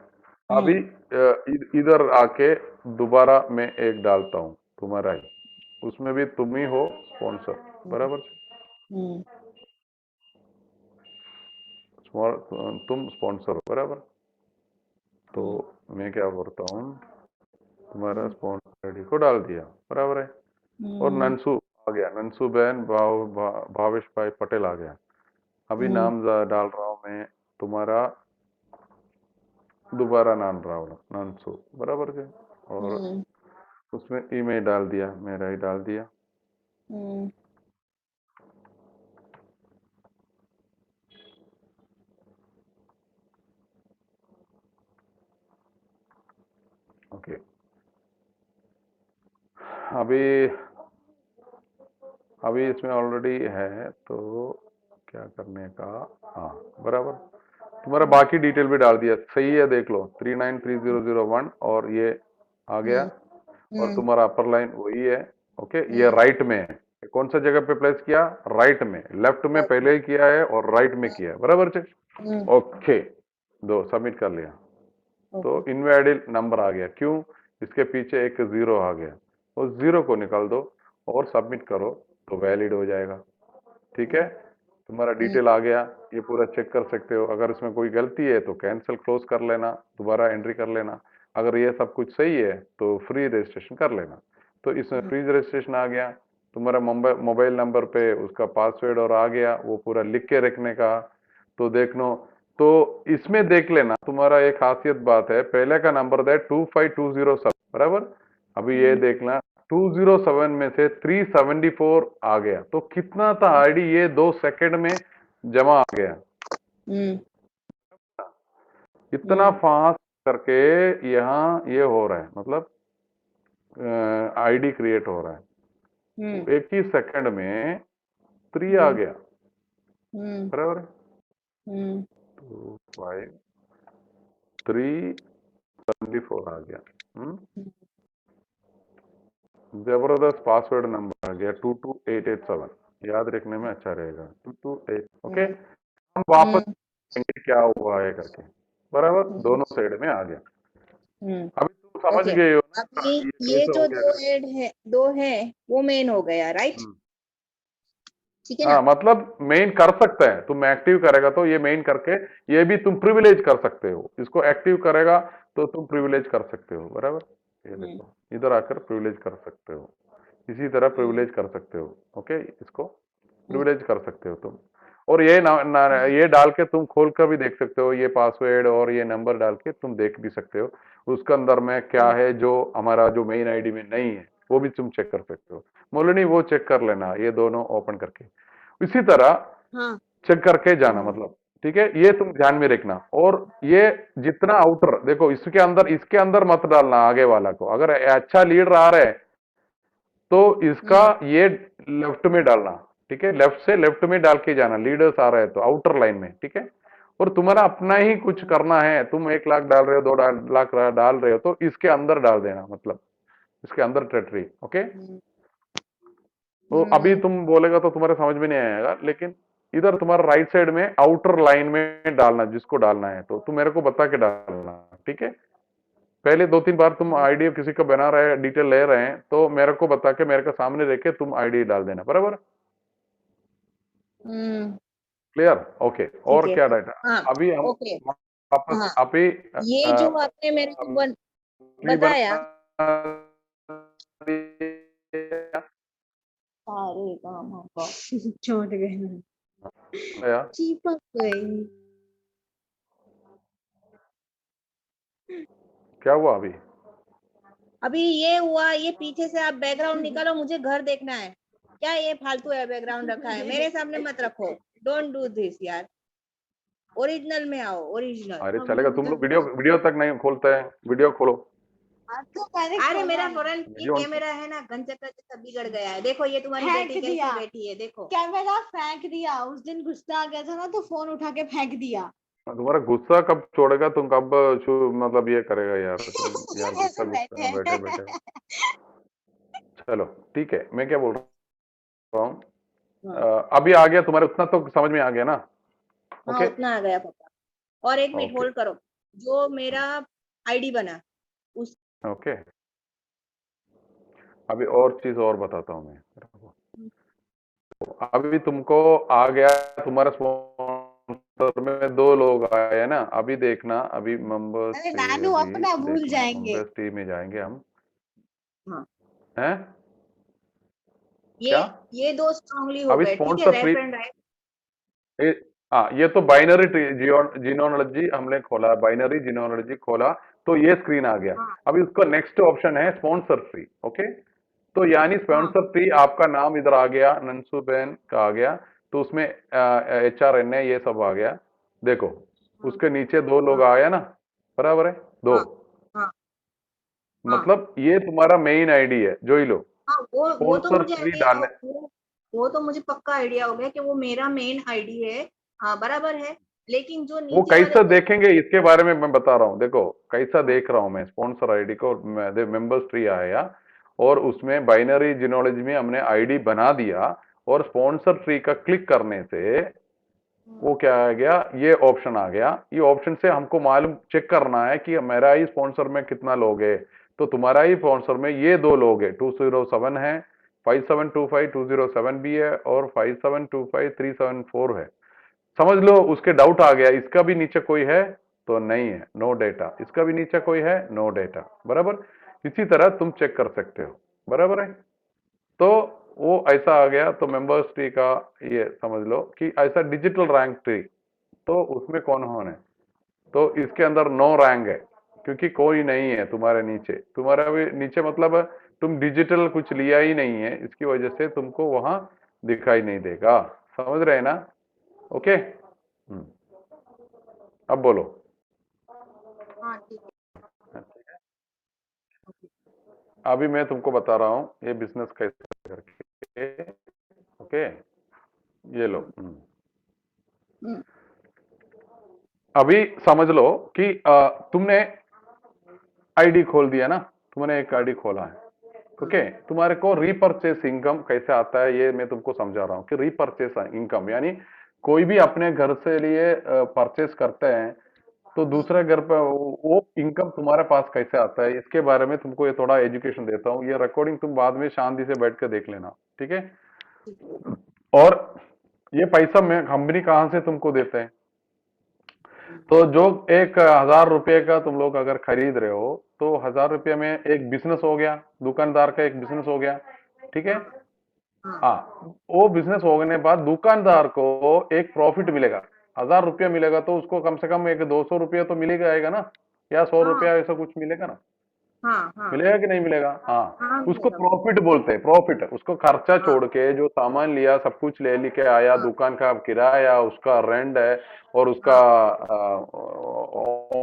अभी हम्म इधर आके दोबारा मैं एक डालता हूँ तुम्हारा ही, उसमें भी तुम ही हो स्पॉन्सर, हम्म बराबर। हम्म तुम स्पॉन्सर हो, बराबर। तो हम्म मैं क्या करता हूँ, तुम्हारा हम्म स्पॉन्सर आईडी को डाल दिया, बराबर है। और हम्म नंसू आ गया, नंसू बहन भावेश भाई पटेल आ गया। अभी हम्म नाम डाल रहा हूँ मैं तुम्हारा, दोबारा नाम डाल रहा हूँ नंसू, बराबर के। और हम्म उसमें ईमेल डाल दिया, मेरा ही डाल दिया। हम्म ओके, अभी अभी इसमें ऑलरेडी है, तो क्या करने का, हाँ बराबर। तुम्हारा बाकी डिटेल भी डाल दिया, सही है, देख लो 393001 और ये आ गया। हम्म और हम्म तुम्हारा अपर लाइन वही है। ओके, ये हम्म राइट में है, कौन सा जगह पे प्लेस किया, राइट में, लेफ्ट में पहले ही किया है और राइट में किया है, बराबर चेक। हम्म ओके, दो सबमिट कर लिया। तो ओके इनवैलिड नंबर आ गया, क्यों, इसके पीछे एक जीरो आ गया, उस जीरो को निकाल दो और सबमिट करो तो वैलिड हो जाएगा। ठीक है, तुम्हारा हम्म डिटेल आ गया, ये पूरा चेक कर सकते हो। अगर इसमें कोई गलती है तो कैंसिल क्लोज कर लेना, दोबारा एंट्री कर लेना। अगर ये सब कुछ सही है तो फ्री रजिस्ट्रेशन कर लेना। तो इसमें फ्री रजिस्ट्रेशन आ गया, तुम्हारा मोबाइल नंबर पे उसका पासवर्ड और आ गया, वो पूरा लिख के रखने का। तो देख लो, तो इसमें देख लेना, तुम्हारा एक खासियत बात है, पहले का नंबर है 25207, बराबर। अभी ये देखना 207 में से 374 आ गया, तो कितना था आईडी, ये 2 सेकंड में जमा आ गया। हम्म इतना फास्ट करके यहाँ ये हो रहा है, मतलब आईडी क्रिएट हो रहा है, हम्म एक ही सेकंड में 3 आ हम्म गया, हम्म बराबर है। हम्म 25374 आ गया। जबरदस्त पासवर्ड नंबर आ गया 22887, याद रखने में अच्छा रहेगा 228। ओके, हम वापस हम्म देखेंगे क्या हुआ है करके, बराबर, हम्म दोनों साइड में आ गया। हम्म अभी तुम समझ ओके। गए हो ना अभी ये ये कैसे हो जो गया दो करके। ऐड है, दो है, वो मेन हो गया, राइट? हम्म। ठीक है ना? हाँ, मतलब मेन कर सकते हैं, तुम एक्टिव करेगा तो ये मेन करके, ये भी तुम प्रिविलेज कर सकते हो, इसको एक्टिव करेगा तो तुम प्रिविलेज कर सकते हो, बराबर। ये हम्म देखो, इधर आकर प्रिविलेज कर सकते हो, इसी तरह हम्म प्रिविलेज कर सकते हो। ओके, इसको हम्म प्रिविलेज कर सकते हो तुम। और ये ये डाल के तुम खोल कर भी देख सकते हो, ये पासवर्ड और ये नंबर डाल के तुम देख भी सकते हो उसके अंदर में क्या है, जो हमारा जो मेन आईडी में नहीं है वो भी तुम चेक कर सकते हो। मोलनी वो चेक कर लेना, ये दोनों ओपन करके इसी तरह हाँ चेक करके जाना, हाँ मतलब ठीक है, ये तुम ध्यान में रखना। और ये जितना आउटर देखो, इसके अंदर मत डालना आगे वाला को, अगर अच्छा लीडर आ रहा है तो इसका हम्म ये लेफ्ट में डालना, ठीक है, लेफ्ट से लेफ्ट में डाल के जाना, लीडर्स आ रहे हैं तो आउटर लाइन में, ठीक है। और तुम्हारा अपना ही कुछ हम्म करना है, तुम 1 लाख डाल रहे हो, 2 लाख डाल रहे हो, तो इसके अंदर डाल देना, मतलब इसके अंदर टेरिटरी। ओके, हम्म तो अभी हम्म तुम बोलेगा तो तुम्हारे समझ में नहीं आएगा, लेकिन इधर तुम्हारा राइट साइड में आउटर लाइन में डालना, जिसको डालना है तो तुम मेरे को बता के डालना, ठीक है। पहले 2-3 बार तुम आईडी किसी का बना रहे हैं, डिटेल ले रहे हैं, तो मेरे को बता के मेरे को सामने रख के तुम आईडी डाल देना, बराबर। हम्म, क्लियर, ओके। ठीक और है। क्या डाटा, हाँ अभी हम ओके। वापस हाँ अभी ये जो आपने मेरे को बताया, बना दिया। सारे काम हमको छोड़ गए ना, या चिपक गई। क्या हुआ अभी, अभी ये हुआ, ये पीछे से आप बैकग्राउंड निकालो, मुझे घर देखना है। क्या ये फालतू है बैकग्राउंड रखा है, मेरे सामने मत रखो। डोंट डू दिस यार, ओरिजिनल में आओ, ओरिजिनल। अरे चलेगा, तुम लोग वीडियो वीडियो तक नहीं खोलते हैं, वीडियो खोलो। हाँ, तो मैंने अरे मेरा खोला है। फ्रंट ये You want- कैमरा है ना गंचक्कर जैसा बिगड़ गया है। देखो ये तुम्हारी फेंक बेटी दिया। कैसे बैठी है, देखो। कैमरा फेंक दिया, उस दिन गुस्सा आ गया था ना तो फोन उठा के फेंक दिया। तुम्हारा गुस्सा कब छोड़ेगा, तुम कब मतलब ये करेगा यार, तुम यार ऐसे गुस्सा बैठे गुस्सा में बैठे बैठे। हैं। चलो ठीक है, मैं क्या बोल रहा हूँ, हाँ अभी आ गया तुम्हारे, उतना तो समझ में आ गया ना? हाँ ओके उतना आ गया पापा। और एक मिनट ओके होल्ड करो। जो मेरा आईडी बना उस ओके, अभी और चीज और बताता हूँ मैं। अभी तुमको आ गया, तुम्हारे स्पॉन्सर में 2 लोग आए ना, अभी देखना, अभी मेंबर्स अरे टी, नानू अभी अपना भूल देखना, जाएंगे। मेंबर्स टी में जाएंगे हम। हाँ हैं ये क्या? ये दो स्ट्रांगली हो अभी गए, ठीक है, स्पॉन्सर लेफ्ट एंड राइट। ये, हाँ ये तो बाइनरी जीनोलॉजी हमने खोला, बाइनरी जीनोलॉजी खोला, तो ये स्क्रीन आ गया। हाँ अभी उसका नेक्स्ट ऑप्शन है स्पॉन्सर ट्री। ओके, तो यानी हाँ स्पॉन्सर ट्री, आपका नाम इधर आ गया, नंसू बहन का आ गया, तो उसमें HRNA ये सब आ गया। देखो हाँ उसके नीचे 2 लोग हाँ आया ना, बराबर है, 2। हाँ हाँ हाँ मतलब ये तुम्हारा मेन आईडी है, जो ही लो हाँ वो तो स्पॉन्सर मुझे ट्री आइडिया डालने। वो तो मुझे पक्का आइडिया हो गया कि वो मेरा मेन आईडी है। हाँ बराबर है। लेकिन जो वो नीचे वाले कैसा दो देखेंगे इसके बारे में मैं बता रहा हूँ, देखो कैसा हाँ देख रहा हूँ मैं स्पॉन्सर आईडी को। मेंबर्स ट्री आया और उसमें बाइनरी जिनोलॉजी में हमने आईडी बना दिया, और स्पॉन्सर ट्री का क्लिक करने से वो क्या आ गया, ये ऑप्शन आ गया। ये ऑप्शन से हमको मालूम चेक करना है कि मेरा ही स्पॉन्सर में कितना लोग है। तो तुम्हारा ही स्पॉन्सर में ये 2 लोग है, 207 है, 5725 207 भी है, और 5725374 है। समझ लो उसके डाउट आ गया, इसका भी नीचे कोई है तो नहीं है, नो डेटा, इसका भी नीचे कोई है, नो डेटा, बराबर। इसी तरह तुम चेक कर सकते हो, बराबर है। तो वो ऐसा आ गया, तो मेंबर्स ट्री का ये समझ लो कि ऐसा डिजिटल रैंक ट्री, तो उसमें कौन है, तो इसके अंदर नो रैंक है, क्योंकि कोई नहीं है तुम्हारे नीचे, तुम्हारा भी नीचे मतलब तुम डिजिटल कुछ लिया ही नहीं है, इसकी वजह से तुमको वहां दिखाई नहीं देगा। समझ रहे हैं ना? ओके, अब बोलो। हाँ ठीक अभी मैं तुमको बता रहा हूँ ये बिजनेस कैसे करके। ओके, ये लो। हम्म, अभी समझ लो कि तुमने आईडी खोल दिया ना, तुमने एक आईडी खोला है। ओके, तुम्हारे को रीपर्चेस इनकम कैसे आता है ये मैं तुमको समझा रहा हूँ कि रीपर्चेस इनकम यानी कोई भी अपने घर से लिए परचेस करते हैं, तो दूसरे घर पे वो इनकम तुम्हारे पास कैसे आता है, इसके बारे में तुमको ये थोड़ा एजुकेशन देता हूँ। ये रिकॉर्डिंग तुम बाद में शांति से बैठ के देख लेना, ठीक है? ठीक और ये पैसा मैं कंपनी कहाँ से तुमको देते हैं, तो जो 1,000 रुपये का तुम लोग अगर खरीद रहे हो, तो 1,000 रुपये में एक बिजनेस हो गया, दुकानदार का एक बिजनेस हो गया, ठीक है? हाँ हाँ हाँ, वो बिजनेस होने के बाद दुकानदार को एक प्रॉफिट मिलेगा, 1,000 रुपया मिलेगा, तो उसको कम से कम एक 200 रुपया तो मिलेगा आएगा ना, या 100 रुपया ऐसा कुछ मिलेगा ना? हाँ हाँ मिलेगा कि नहीं मिलेगा? हाँ, हाँ उसको मिलेगा प्रॉफिट बोलते हैं, प्रॉफिट। उसको खर्चा हाँ छोड़ के जो सामान लिया सब कुछ ले लेके आया, हाँ दुकान का किराया, उसका रेंट है, और उसका हाँ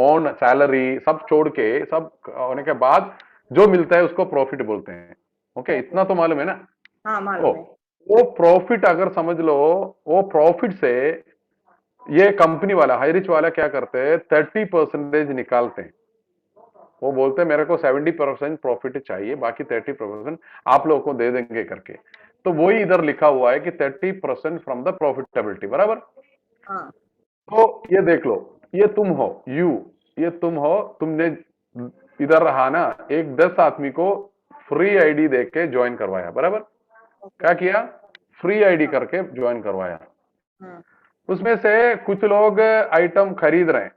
ओन सैलरी सब छोड़ के, सब होने के बाद जो मिलता है उसको प्रॉफिट बोलते हैं। ओके, इतना प्रॉफिट। तो मालूम है ना? हाँ ओ, मालूम है। वो प्रॉफिट अगर समझ लो, वो प्रॉफिट से ये कंपनी वाला हाईरिच वाला क्या करते हैं, 30% निकालते हैं। वो बोलते हैं मेरे को 70% प्रॉफिट चाहिए, बाकी 30% आप लोगों को दे देंगे करके। तो वही इधर लिखा हुआ है कि 30% फ्रॉम द प्रॉफिटेबिलिटी, बराबर। हाँ तो ये देख लो, ये तुम हो, ये तुम हो, तुमने इधर रहा ना, एक 10 आदमी को फ्री आईडी दे के ज्वाइन करवाया, बराबर। ओके क्या किया? फ्री आईडी हाँ करके ज्वाइन करवाया। हाँ उसमें से कुछ लोग आइटम खरीद रहे हैं।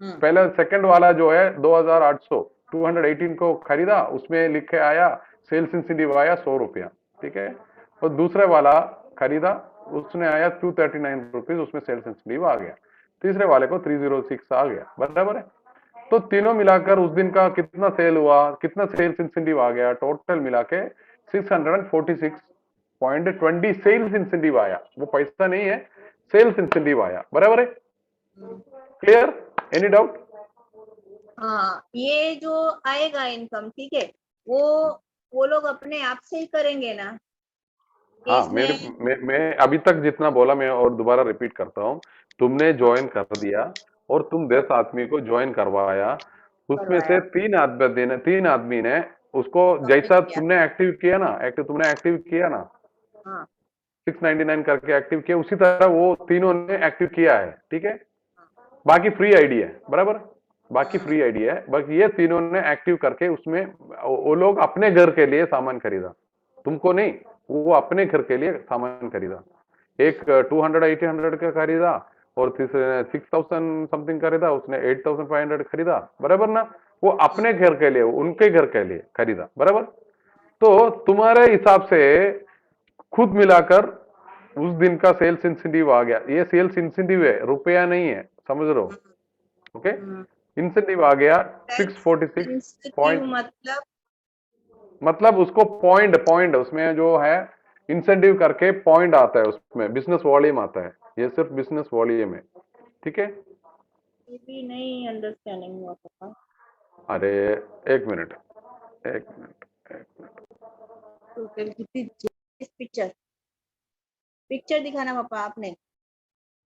हम्म पहले सेकंड वाला जो है 2,800 218 को खरीदा, उसमें लिखे आया सेल्स इंसेंटिव आया 100 रुपया, ठीक है? और दूसरे वाला खरीदा, उसने आया 239 रुपीज, उसमें सेल्स इंसेंटिव आ गया। तीसरे वाले को 306 आ गया, बराबर है। तो तीनों मिलाकर उस दिन का कितना सेल हुआ, कितना सेल्स इंसेंटिव आ गया, टोटल मिला के 646.20 सेल्स इंसेंटिव आया। वो पैसा नहीं है, सेल्स इंसेंटिव आया, बराबर है। हम्म, क्लियर? Any doubt? हाँ, ये जो आएगा इनकम, ठीक है, वो लोग अपने आप से ही करेंगे ना, कि हाँ, इसमें। मैं अभी तक जितना बोला मैं और दोबारा रिपीट करता हूँ। तुमने हाँ, ज्वाइन कर दिया और तुम 10 आदमी को ज्वाइन करवाया, उसमें से करवाया, 3 आदमी ने उसको कंप्लीट जैसा किया। तुमने एक्टिव किया ना, तुमने एक्टिव किया ना, हाँ, 699 करके एक्टिव किया, उसी तरह वो तीनों ने एक्टिव किया है, ठीक है। हाँ, बाकी फ्री आईडी है, बराबर। बाकी हाँ, फ्री आईडी है, बाकी ये तीनों ने एक्टिव करके उसमें वो लोग अपने घर के लिए सामान खरीदा, तुमको नहीं। वो अपने घर के लिए सामान खरीदा। एक 200 1800 का खरीदा और तीसरे 6000 समथिंग खरीदा, उसने 8500 खरीदा, बराबर ना। वो हाँ, अपने घर के लिए, उनके घर के लिए खरीदा, बराबर। तो तुम्हारे हिसाब से खुद मिलाकर उस दिन का सेल्स इंसेंटिव आ गया, ये सेल्स इंसेंटिव है, रुपया नहीं है, समझ रहे हो। ओके, हाँ। इंसेंटिव आ गया सेल्फ 646 इंस्टीट्यूट पॉइंट। मतलब। मतलब उसको पॉइंट पॉइंट उसमें जो है इंसेंटिव करके पॉइंट आता है, उसमें बिजनेस वॉल्यूम आता है, ये सिर्फ बिजनेस वॉल्यूम है, ठीक है। ये भी नहीं अंडरस्टैंडिंग हुआ पापा। अरे एक मिनट, एक मिनट, एक मिनट। टोटल कितनी पिक्चर, पिक्चर दिखाना पापा आपने।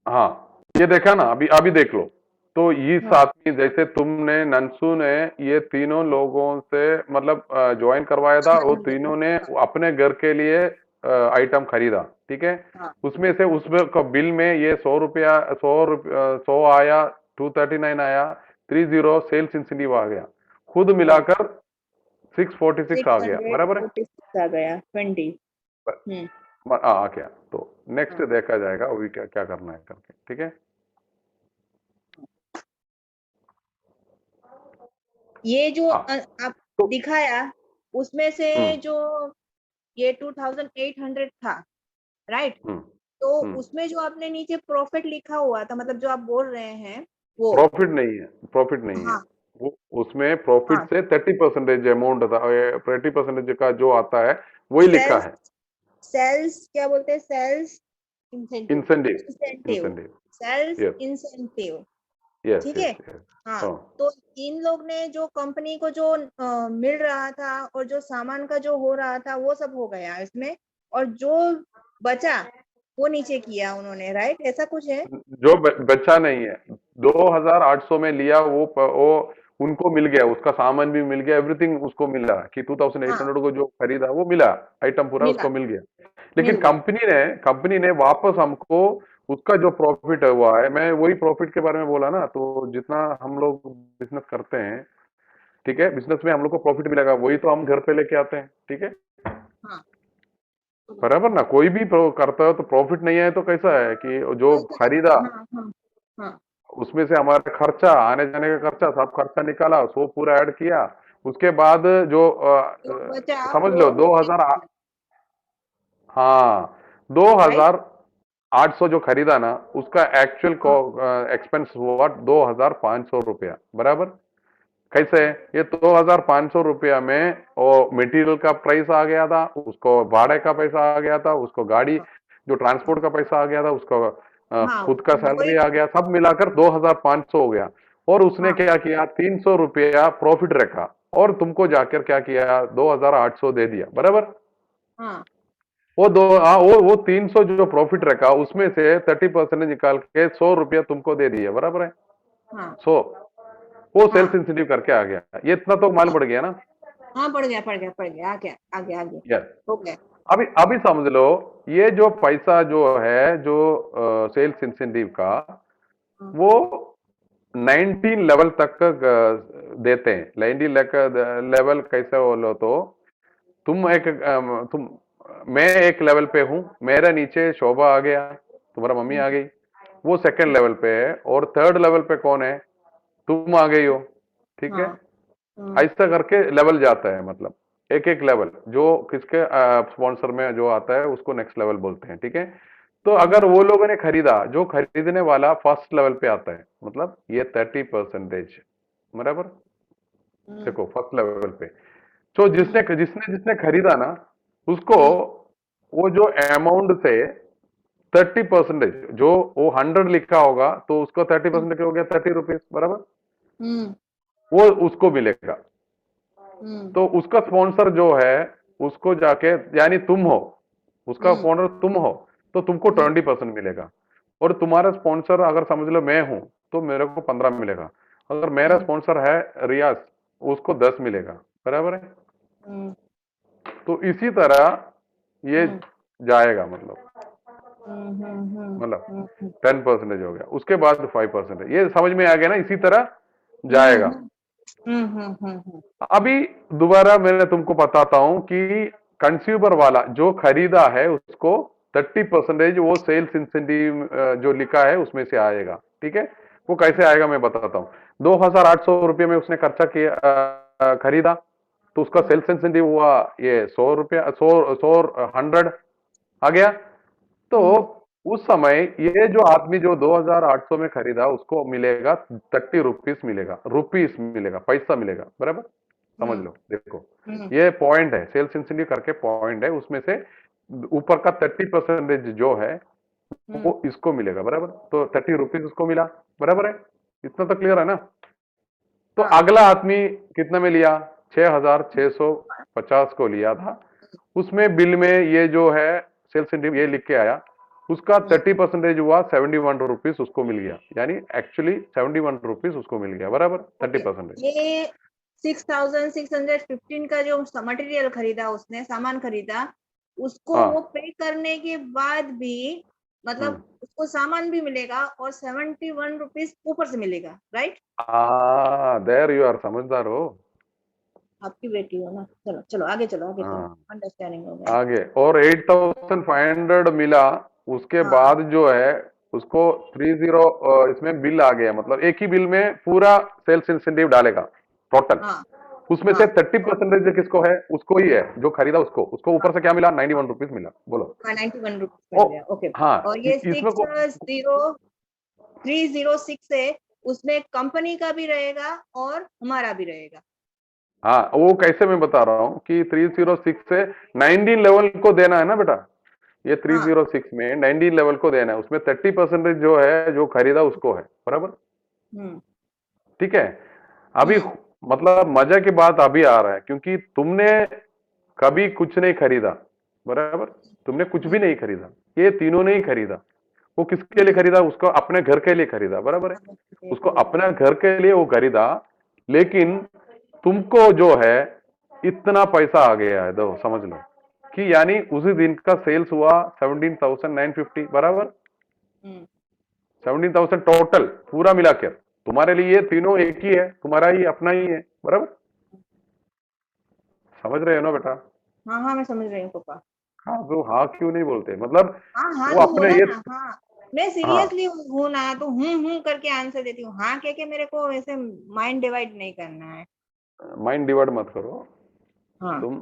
हाँ, ये देखा ना, अभी अभी देख लो। तो इस हाँ, आदमी जैसे तुमने, नंसू ने ये तीनों लोगों से मतलब ज्वाइन करवाया था, वो सामान लिया। तीनों ने अपने घर के लिए आइटम खरीदा, ठीक है। हाँ, उसमें से उसमें का बिल में ये 100 रुपया, 100 आया, 239 आया, 30 सेल्स इंसेंटिव आ गया, खुद हाँ, मिलाकर 646 आ सिक्स गया, हंड्रेड बराबर है। फोर्टी सिक्स आ गया 20। हम्म। आ गया तो नेक्स्ट हाँ, देखा जाएगा अभी क्या क्या करना है करके, ठीक है। ये जो हाँ, आप तो दिखाया, उसमें से हम्म जो ये 2800 था, राइट। हम्म तो हम्म उसमें जो आपने नीचे प्रॉफिट लिखा हुआ था, मतलब जो आप बोल रहे हैं वो। प्रॉफिट नहीं है, प्रॉफिट नहीं है। हाँ, वो उसमें प्रॉफिट हाँ। से 30% अमाउंट था, 30% का जो आता है वही लिखा सेल्स है। सेल्स क्या बोलते हैं, sales incentive. Incentive, incentive, incentive. Sales yes, incentive. Yes, ठीक है। Yes, yes. हाँ, हाँ, तो इन लोग ने जो कंपनी को जो मिल रहा था और जो सामान का जो हो रहा था वो सब हो गया इसमें, और जो बचा वो नीचे किया उन्होंने, राइट, ऐसा कुछ है। जो बचा नहीं है, 2800 में लिया, वो उनको मिल गया, उसका सामान भी मिल गया, एवरीथिंग उसको मिला कि हाँ, 2800 को जो खरीदा वो मिला, आइटम पूरा मिला, उसको मिल गया। लेकिन मिल गया। कंपनी ने वापस हमको उसका जो प्रॉफिट हुआ है, मैं वही प्रॉफिट के बारे में बोला ना, तो जितना हम लोग बिजनेस करते हैं, ठीक है, बिजनेस में हम लोग को प्रॉफिट मिलेगा, वही तो हम घर पे लेके आते हैं, ठीक है। हाँ, बराबर ना, कोई भी करता है तो प्रॉफिट नहीं है तो कैसा है कि जो कैसा है? खरीदा हाँ, हाँ, हाँ। उसमें से हमारा खर्चा, आने जाने का खर्चा, सब खर्चा निकाला, सो पूरा ऐड किया। उसके बाद जो जो बचा समझ वो लो 2000, हाँ, राइट। 2800 जो खरीदा ना, उसका एक्चुअल हाँ, एक्सपेंस हुआ 2500 रुपया, बराबर। कैसे? हाँ, ये 2500 रुपया में वो मटेरियल का प्राइस आ गया था, उसको भाड़े का पैसा आ गया था, उसको गाड़ी हाँ, जो ट्रांसपोर्ट का पैसा आ गया था, उसको हाँ, खुद का वही। सैलरी आ गया, सब मिलाकर 2500 हो गया। और उसने हाँ, क्या किया, 300 रुपया प्रॉफिट रखा और तुमको जाकर क्या किया, 2800 दे दिया, बराबर। हाँ, वो दो, हाँ, वो 300 जो प्रॉफिट रखा उसमें से 30% निकाल के 100 रुपया तुमको दे दिया, बराबर है। हाँ, 100, वो सेल्स हाँ, इंसेंटिव करके आ गया, ये इतना तो माल हाँ, बढ़ गया ना। हाँ, पड़ गया, पड़ गया, पड़ गया, आ गया, आगे, आगे। यस। हो गया। अभी अभी समझ लो, ये जो पैसा जो है, जो सेल्स इंसेंटिव का, हाँ, वो 19 लेवल तक देते हैं। 19 लेवल कैसे बोलो तो, तुम एक तुम मैं एक लेवल पे हूं, मेरे नीचे शोभा आ गया, तुम्हारा मम्मी आ हम्म, गई, वो सेकंड लेवल पे है, और थर्ड लेवल पे कौन है, तुम आ गई हो, ठीक है। हाँ, हाँ, ऐसा करके लेवल जाता है, मतलब एक एक लेवल जो किसके स्पॉन्सर में जो आता है उसको नेक्स्ट लेवल बोलते हैं, ठीक है। तो अगर वो लोगों ने खरीदा, जो खरीदने वाला फर्स्ट लेवल पे आता है, मतलब ये 30%, बराबर। हम्म, देखो फर्स्ट लेवल पे, तो जिसने हम्म, जिसने जिसने खरीदा ना, उसको हम्म, वो जो अमाउंट से 30%, जो वो 100 लिखा होगा तो उसको 30% क्या हो गया, 30 रुपीज, बराबर। हम्म, वो उसको मिलेगा। तो उसका स्पॉन्सर जो है उसको जाके, यानी तुम हो, उसका स्पॉन्सर तुम हो, तो तुमको 20% मिलेगा। और तुम्हारा स्पॉन्सर अगर समझ लो मैं हूं, तो मेरे को 15 मिलेगा। अगर मेरा स्पॉन्सर है रियाज, उसको 10 मिलेगा। बराबर है? तो इसी तरह ये जाएगा, मतलब 10% हो गया, उसके बाद 5%। ये समझ में आ गया ना? इसी तरह जाएगा। अभी दोबारा मैं तुमको बताता हूं कि कंज्यूमर वाला जो खरीदा है उसको 30% वो सेल्स इंसेंटिव जो लिखा है उसमें से आएगा। ठीक है? वो कैसे आएगा मैं बताता हूँ। 2,800 रुपये में उसने खर्चा किया, खरीदा, तो उसका सेल्स इंसेंटिव हुआ ये 100 रुपया, 100 आ गया। तो उस समय ये जो आदमी जो 2,800 में खरीदा उसको मिलेगा 30 रुपीस मिलेगा, पैसा मिलेगा। बराबर? समझ लो, देखो ये पॉइंट है, सेल्स इंसेंटिव करके पॉइंट है, उसमें से ऊपर का 30% जो है वो इसको मिलेगा। बराबर? तो 30 रुपीस उसको मिला। बराबर है? इतना तो क्लियर है ना? तो अगला आदमी कितने में लिया? 6,650 को लिया था। उसमें बिल में ये जो है सेल्स इंसेंटिव ये लिख के आया, उसका 30% हुआ 71 रुपीस उसको मिल गया, यानी एक्चुअली 71 रुपीस उसको मिल गया। बराबर? 30%। ये 6,615 का जो मटेरियल खरीदा, उसने सामान खरीदा, उसको हाँ। वो पे करने के बाद भी मतलब उसको सामान भी मिलेगा और 71 रुपीज ऊपर से मिलेगा, राइट? देयर यू आर, समझदार हो। आपकी बेटी हो ना। चलो चलो आगे चलो, आगे चलो, हाँ, अंडरस्टैंडिंग हो गया। आगे और 8,500 मिला। उसके हाँ बाद जो है उसको 30 इसमें बिल आ गया, मतलब एक ही बिल में पूरा सेल्स इंसेंटिव डालेगा टोटल। हाँ उसमें से हाँ 30% किसको है? उसको ही है जो खरीदा, उसको ऊपर से क्या मिला? 91 रुपीस मिला। बोलो। 91 रुपीज ओ, मिल गया। ओके। हाँ, और ये इसमें को 6,0,306 है, उसमें कंपनी का भी रहेगा और हमारा भी रहेगा। हाँ, वो कैसे मैं बता रहा हूँ कि 306 से 19 लेवल को देना है ना बेटा। ये हाँ 306 में 19 लेवल को देना है, उसमें 30% जो है जो खरीदा उसको है। बराबर? हम्म ठीक है? अभी हम्म मतलब मजा की बात अभी आ रहा है, क्योंकि तुमने कभी कुछ नहीं खरीदा। बराबर? तुमने कुछ भी नहीं खरीदा, ये तीनों ने ही खरीदा। वो किसके लिए खरीदा? उसको अपने घर के लिए खरीदा। बराबर है? उसको खरीदा। अपने घर के लिए वो खरीदा, लेकिन तुमको जो है इतना पैसा आ गया है, दो समझ लो कि यानी उसी दिन का सेल्स हुआ 17,950। बराबर? हम्म 17,000 टोटल पूरा मिलाकर। तुम्हारे लिए ये तीनों एक ही है, तुम्हारा ही अपना ही है। बराबर? समझ रहे हो ना बेटा? हाँ हाँ मैं समझ रही हूँ पापा। हाँ, तो हाँ क्यों नहीं बोलते, मतलब हाँ हाँ वो तो अपने बोला ये। ना। हाँ मैं हाँ, सीरियसली हूँ ना, तो हूँ करके आंसर देती हूँ। हाँ कह के मेरे को वैसे माइंड डिवाइड नहीं करना है। माइंड डिवाइड मत करो हाँ तुम,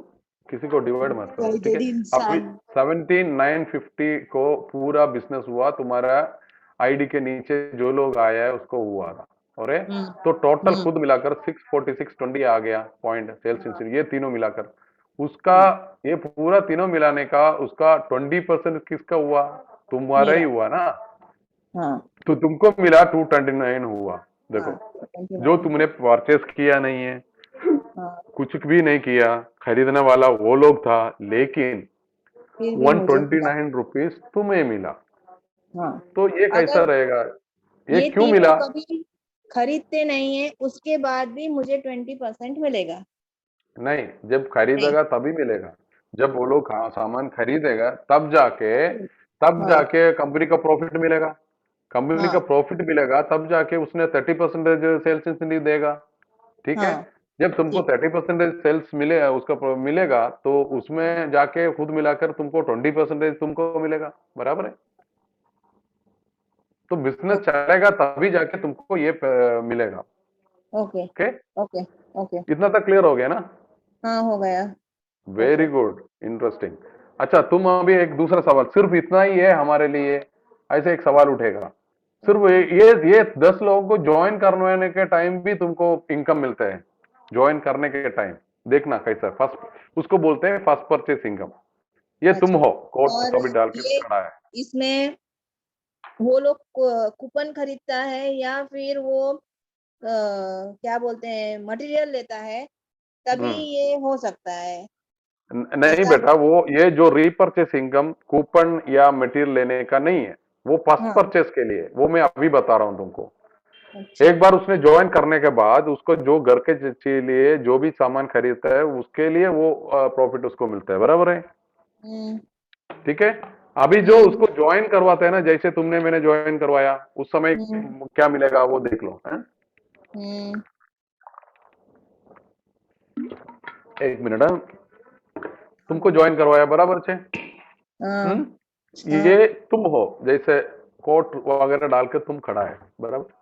किसी को डिवाइड मत करो। ठीक है? गई अभी इंसान। 17,950 को पूरा बिजनेस हुआ तुम्हारा, आईडी के नीचे जो लोग आया है उसको हुआ था। और ये हम्म तो टोटल हम्म खुद मिलाकर 646.20 आ गया पॉइंट सेल्स इंसेंटिव, ये तीनों मिलाकर उसका। हम्म, ये पूरा तीनों मिलाने का उसका 20% किसका हुआ? तुम्हारा ही मेरा। हुआ ना। हाँ तो तुमको मिला 229 हुआ। देखो, हाँ जो 29 तुमने परचेस किया नहीं है, हाँ कुछ भी नहीं किया, खरीदने वाला वो लोग था, लेकिन फिर भी वन मुझे ट्वेंटी मिला। नाइन रुपीज तुम्हें मिला। हाँ तो ये कैसा अगर रहेगा? ये ये क्यों तीनों मिला? कभी खरीदते नहीं है उसके बाद भी मुझे 20% मिलेगा। नहीं, जब नहीं। खरीदेगा तभी मिलेगा। जब वो लोग सामान खरीदेगा तब हाँ जाके कंपनी का प्रॉफिट मिलेगा। कंपनी का हाँ प्रॉफिट मिलेगा तब जाके उसने 30% सेल्स इंसेंटिव देगा। ठीक है? हाँ जब तुमको ठीक। 30% सेल्स मिले, उसका मिलेगा, तो उसमें जाके खुद मिलाकर तुमको 20% तुमको मिलेगा। बराबर है? तो बिजनेस ओके चलेगा तभी जाके तुमको ये मिलेगा। Okay okay? Okay okay. इतना तक क्लियर हो गया ना? हाँ हो गया। Very okay. Good, interesting. अच्छा, तुम अभी एक दूसरा सवाल, सिर्फ इतना ही है हमारे लिए, ऐसे एक सवाल उठेगा। सिर्फ ये 10 लोगों को ज्वाइन करवाने के टाइम भी तुमको इनकम मिलता है। ज्वाइन करने के टाइम देखना कैसा, फर्स्ट उसको बोलते हैं फर्स्ट परचेस इनकम। ये तुम अच्छा हो, कोड और कभी डाल के ये खड़ा है। इसमें वो लोग कूपन खरीदता है या फिर वो क्या बोलते हैं मटेरियल लेता है तभी ये हो सकता है। नहीं ऐसा बेटा, वो ये जो रीपर्चेस इनकम कूपन या मटेरियल लेने का नहीं है, वो फर्स्ट हाँ परचेस के लिए, वो मैं अभी बता रहा हूँ तुमको। अच्छा एक बार उसने ज्वाइन करने के बाद उसको जो घर के लिए जो भी सामान खरीदता है उसके लिए वो प्रॉफिट उसको मिलता है, बराबर है? हम्म ठीक है। अभी जो हम्म उसको ज्वाइन करवाते हैं ना, जैसे तुमने मैंने ज्वाइन करवाया, उस समय हम्म क्या मिलेगा वो देख लो, है? हम्म एक मिनट, तुमको ज्वाइन करवाया बराबर से। हाँ हाँ ये तुम हो, जैसे कोट वगैरह डाल के तुम खड़ा है, बराबर?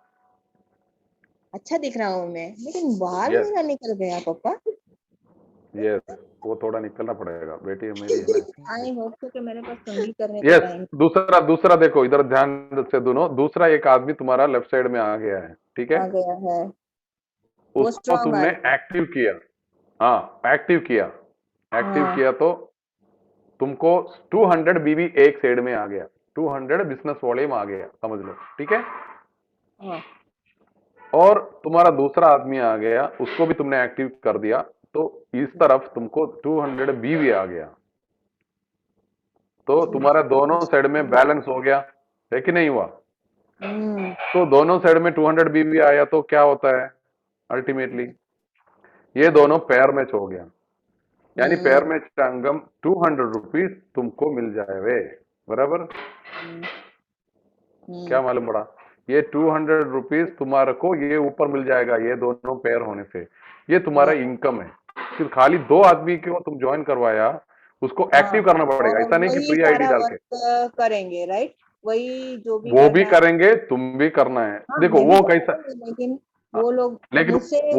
अच्छा दिख रहा हूँ मैं, लेकिन बाल यस मेरा निकल गया पापा। यस, वो थोड़ा निकलना पड़ेगा, बेटी मेरी है ना। आई होप तो कि मेरे पास कंघी करने को यस। टाइम। दूसरा दूसरा देखो इधर ध्यान से, दोनों दूसरा एक आदमी तुम्हारा लेफ्ट साइड में आ गया है, ठीक है? आ गया है, वो उसको स्ट्रांग तुमने आदमी। एक्टिव किया। हाँ, एक्टिव किया। एक्टिव हाँ किया तो तुमको 200 बीबी एक साइड में आ गया, 200 बिजनेस वॉल्यूम आ गया, समझ लो, ठीक है? हाँ और तुम्हारा दूसरा आदमी आ गया, उसको भी तुमने एक्टिव कर दिया, तो इस तरफ तुमको 200 बीवी आ गया, तो तुम्हारा दोनों साइड में बैलेंस हो गया, है कि नहीं हुआ? हम्म तो दोनों साइड में 200 बीवी आया तो क्या होता है अल्टीमेटली? ये दोनों पेयर मैच हो गया, यानी पेयर हम्म मैच का अंगम 200 रुपीज तुमको मिल जाए, बराबर? हम्म क्या हम्म मालूम पड़ा? ये 200 रुपीज तुम्हारे को ये ऊपर मिल जाएगा, ये दोनों पेयर होने से। ये तुम्हारा हाँ इनकम है। फिर खाली दो आदमी को तुम ज्वाइन करवाया, उसको हाँ एक्टिव करना पड़ेगा, और ऐसा नहीं कि वही फ्री आईडी सारा डाल के। वर्क करेंगे, राइट? वही जो भी वो भी करना है। करेंगे, तुम भी करना है, हाँ देखो मैं भी वो तो कैसा। करूंगी, लेकिन हाँ, वो लोग लेकिन मुझसे।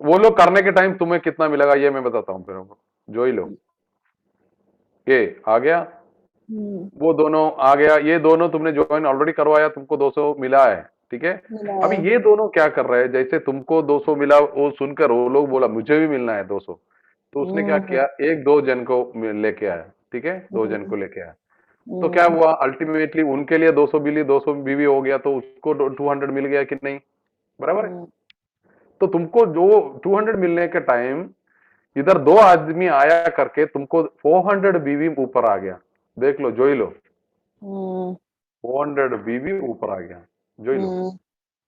वो लोग करने के टाइम तुम्हें कितना मिलेगा ये मैं बताता हूँ फिर। जो ही लो, ये आ गया, हम्म वो दोनों आ गया, ये दोनों तुमने ज्वाइन ऑलरेडी करवाया, तुमको 200 मिला है, ठीक है? मिला अभी है। ये दोनों क्या कर रहे हैं, जैसे तुमको 200 मिला, वो सुनकर वो लोग बोला मुझे भी मिलना है 200, तो उसने क्या हम्म किया, एक दो जन को लेके आया, ठीक है? दो जन हम्म को लेके आया, तो क्या हम्म हुआ अल्टीमेटली उनके लिए 200 मिली, 200 बीवी हो गया, तो उसको 200 मिल गया कि नहीं, बराबर है? हम्म तो तुमको जो 200 मिलने के टाइम इधर दो आदमी आया करके तुमको 400 बीवी ऊपर आ गया, देख लो, जो ही लो, हम्म 400 बीवी ऊपर आ गया, जो ही लो, हम्म,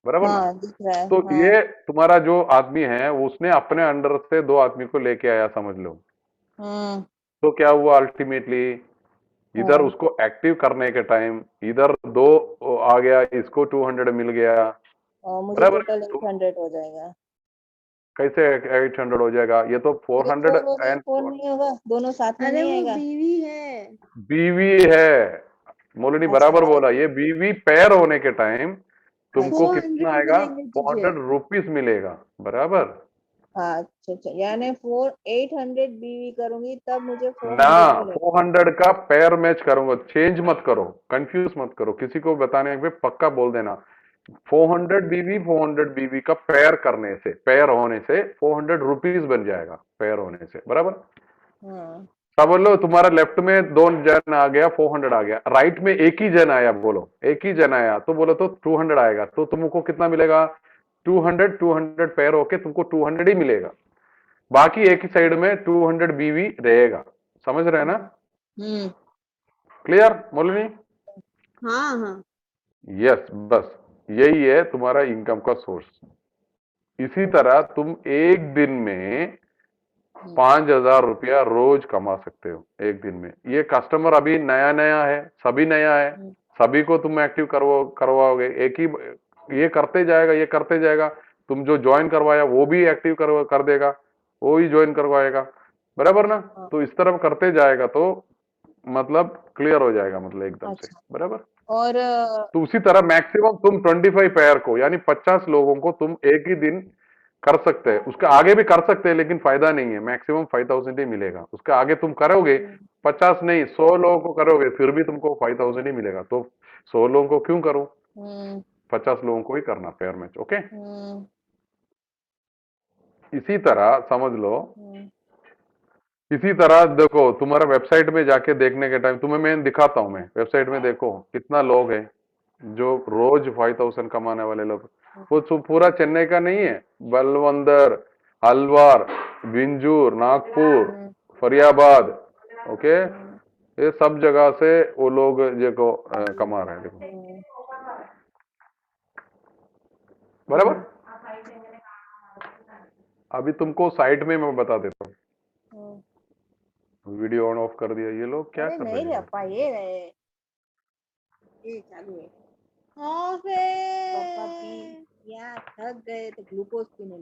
बराबर ना? हाँ दिख रहा है, तो हाँ। ये तुम्हारा जो आदमी है उसने अपने अंडर से दो आदमी को लेके आया, समझ लो। हम्म तो क्या हुआ अल्टीमेटली, इधर हाँ उसको एक्टिव करने के टाइम इधर दो आ गया, इसको 200 मिल गया, और मुझे बराबर है? टोटल तो 800 हो जाएगा। कैसे 800 हो जाएगा, ये तो अरे 400 फोर हो गया, एंड फोर नहीं होगा, दोनों साथ में अरे नहीं वो आएगा। बीवी है। बीवी है, मोलिनी अच्छा बराबर राइट। बोला, ये बीवी पेयर होने के टाइम तुमको अच्छा 400 कितना ही आएगा, मिलेंगे फोर तुझे। हंड्रेड रुपीज मिलेगा, बराबर? हाँ अच्छा अच्छा, यानी 800 बीवी करूंगी तब मुझे फोर ना, हंड्रेड मिलेगा। 400 का पेयर मैच करूंगा, चेंज मत करो, कंफ्यूज मत करो, किसी को बताने पे पक्का बोल देना। 400 बीबी का पेयर करने से, पेयर होने से 400 रुपीज बन जाएगा, पेयर होने से, बराबर? हाँ सब बोलो, तुम्हारा लेफ्ट में दो जन आ गया, 400 आ गया, राइट में एक ही जन आया, बोलो एक ही जन आया, तो बोलो तो 200 आएगा, तो तुमको कितना मिलेगा? 200 पेयर होके तुमको 200 ही मिलेगा, बाकी एक ही साइड में 200 बीवी रहेगा, समझ रहे हैं ना? हम्म क्लियर मोलिनी? हाँ हाँ। यस, बस यही है तुम्हारा इनकम का सोर्स। इसी तरह तुम एक दिन में हम्म 5,000 रुपया रोज कमा सकते हो एक दिन में। ये कस्टमर अभी नया नया है, सभी नया है, हम्म सभी को तुम एक्टिव करवाओगे, एक ही ये करते जाएगा, ये करते जाएगा, तुम जो ज्वाइन करवाया वो भी एक्टिव कर देगा, वो ही ज्वाइन करवाएगा, बराबर ना? हाँ, तो इस तरह करते जाएगा तो मतलब क्लियर हो जाएगा, मतलब एकदम से, अच्छा। बराबर? और तो उसी तरह मैक्सिमम तुम 25 पेयर को, यानी 50 लोगों को तुम एक ही दिन कर सकते हैं, उसके आगे भी कर सकते हैं, लेकिन फायदा नहीं है, मैक्सिमम 5,000 ही मिलेगा, उसके आगे तुम करोगे, हम्म 50 नहीं 100 लोगों को करोगे फिर भी तुमको 5,000 ही मिलेगा, तो 100 लोगों को क्यों करो, हम्म 50 लोगों को ही करना पेयर मैच, ओके? हम्म इसी तरह समझ लो, हम्म इसी तरह देखो, तुम्हारा वेबसाइट में जाके देखने के टाइम तुम्हें मैं दिखाता हूं, मैं वेबसाइट में देखो कितना लोग हैं जो रोज 5,000 कमाने वाले लोग। वो पूरा चेन्नई का नहीं है, बलवंदर, अलवार, बिंजूर, नागपुर, फरियाबाद, ओके, ये सब जगह से वो लोग जो कमा रहे हैं, देखो बराबर। अभी तुमको साइट में मैं बता देता हूँ, वीडियो ऑन ऑफ कर दिया, ये लोग क्या अरे कर नहीं रहे रे हैं? अप्पा, ये चालू है। हाँ पापा फिर पी या थक गए तो ग्लूकोज पीने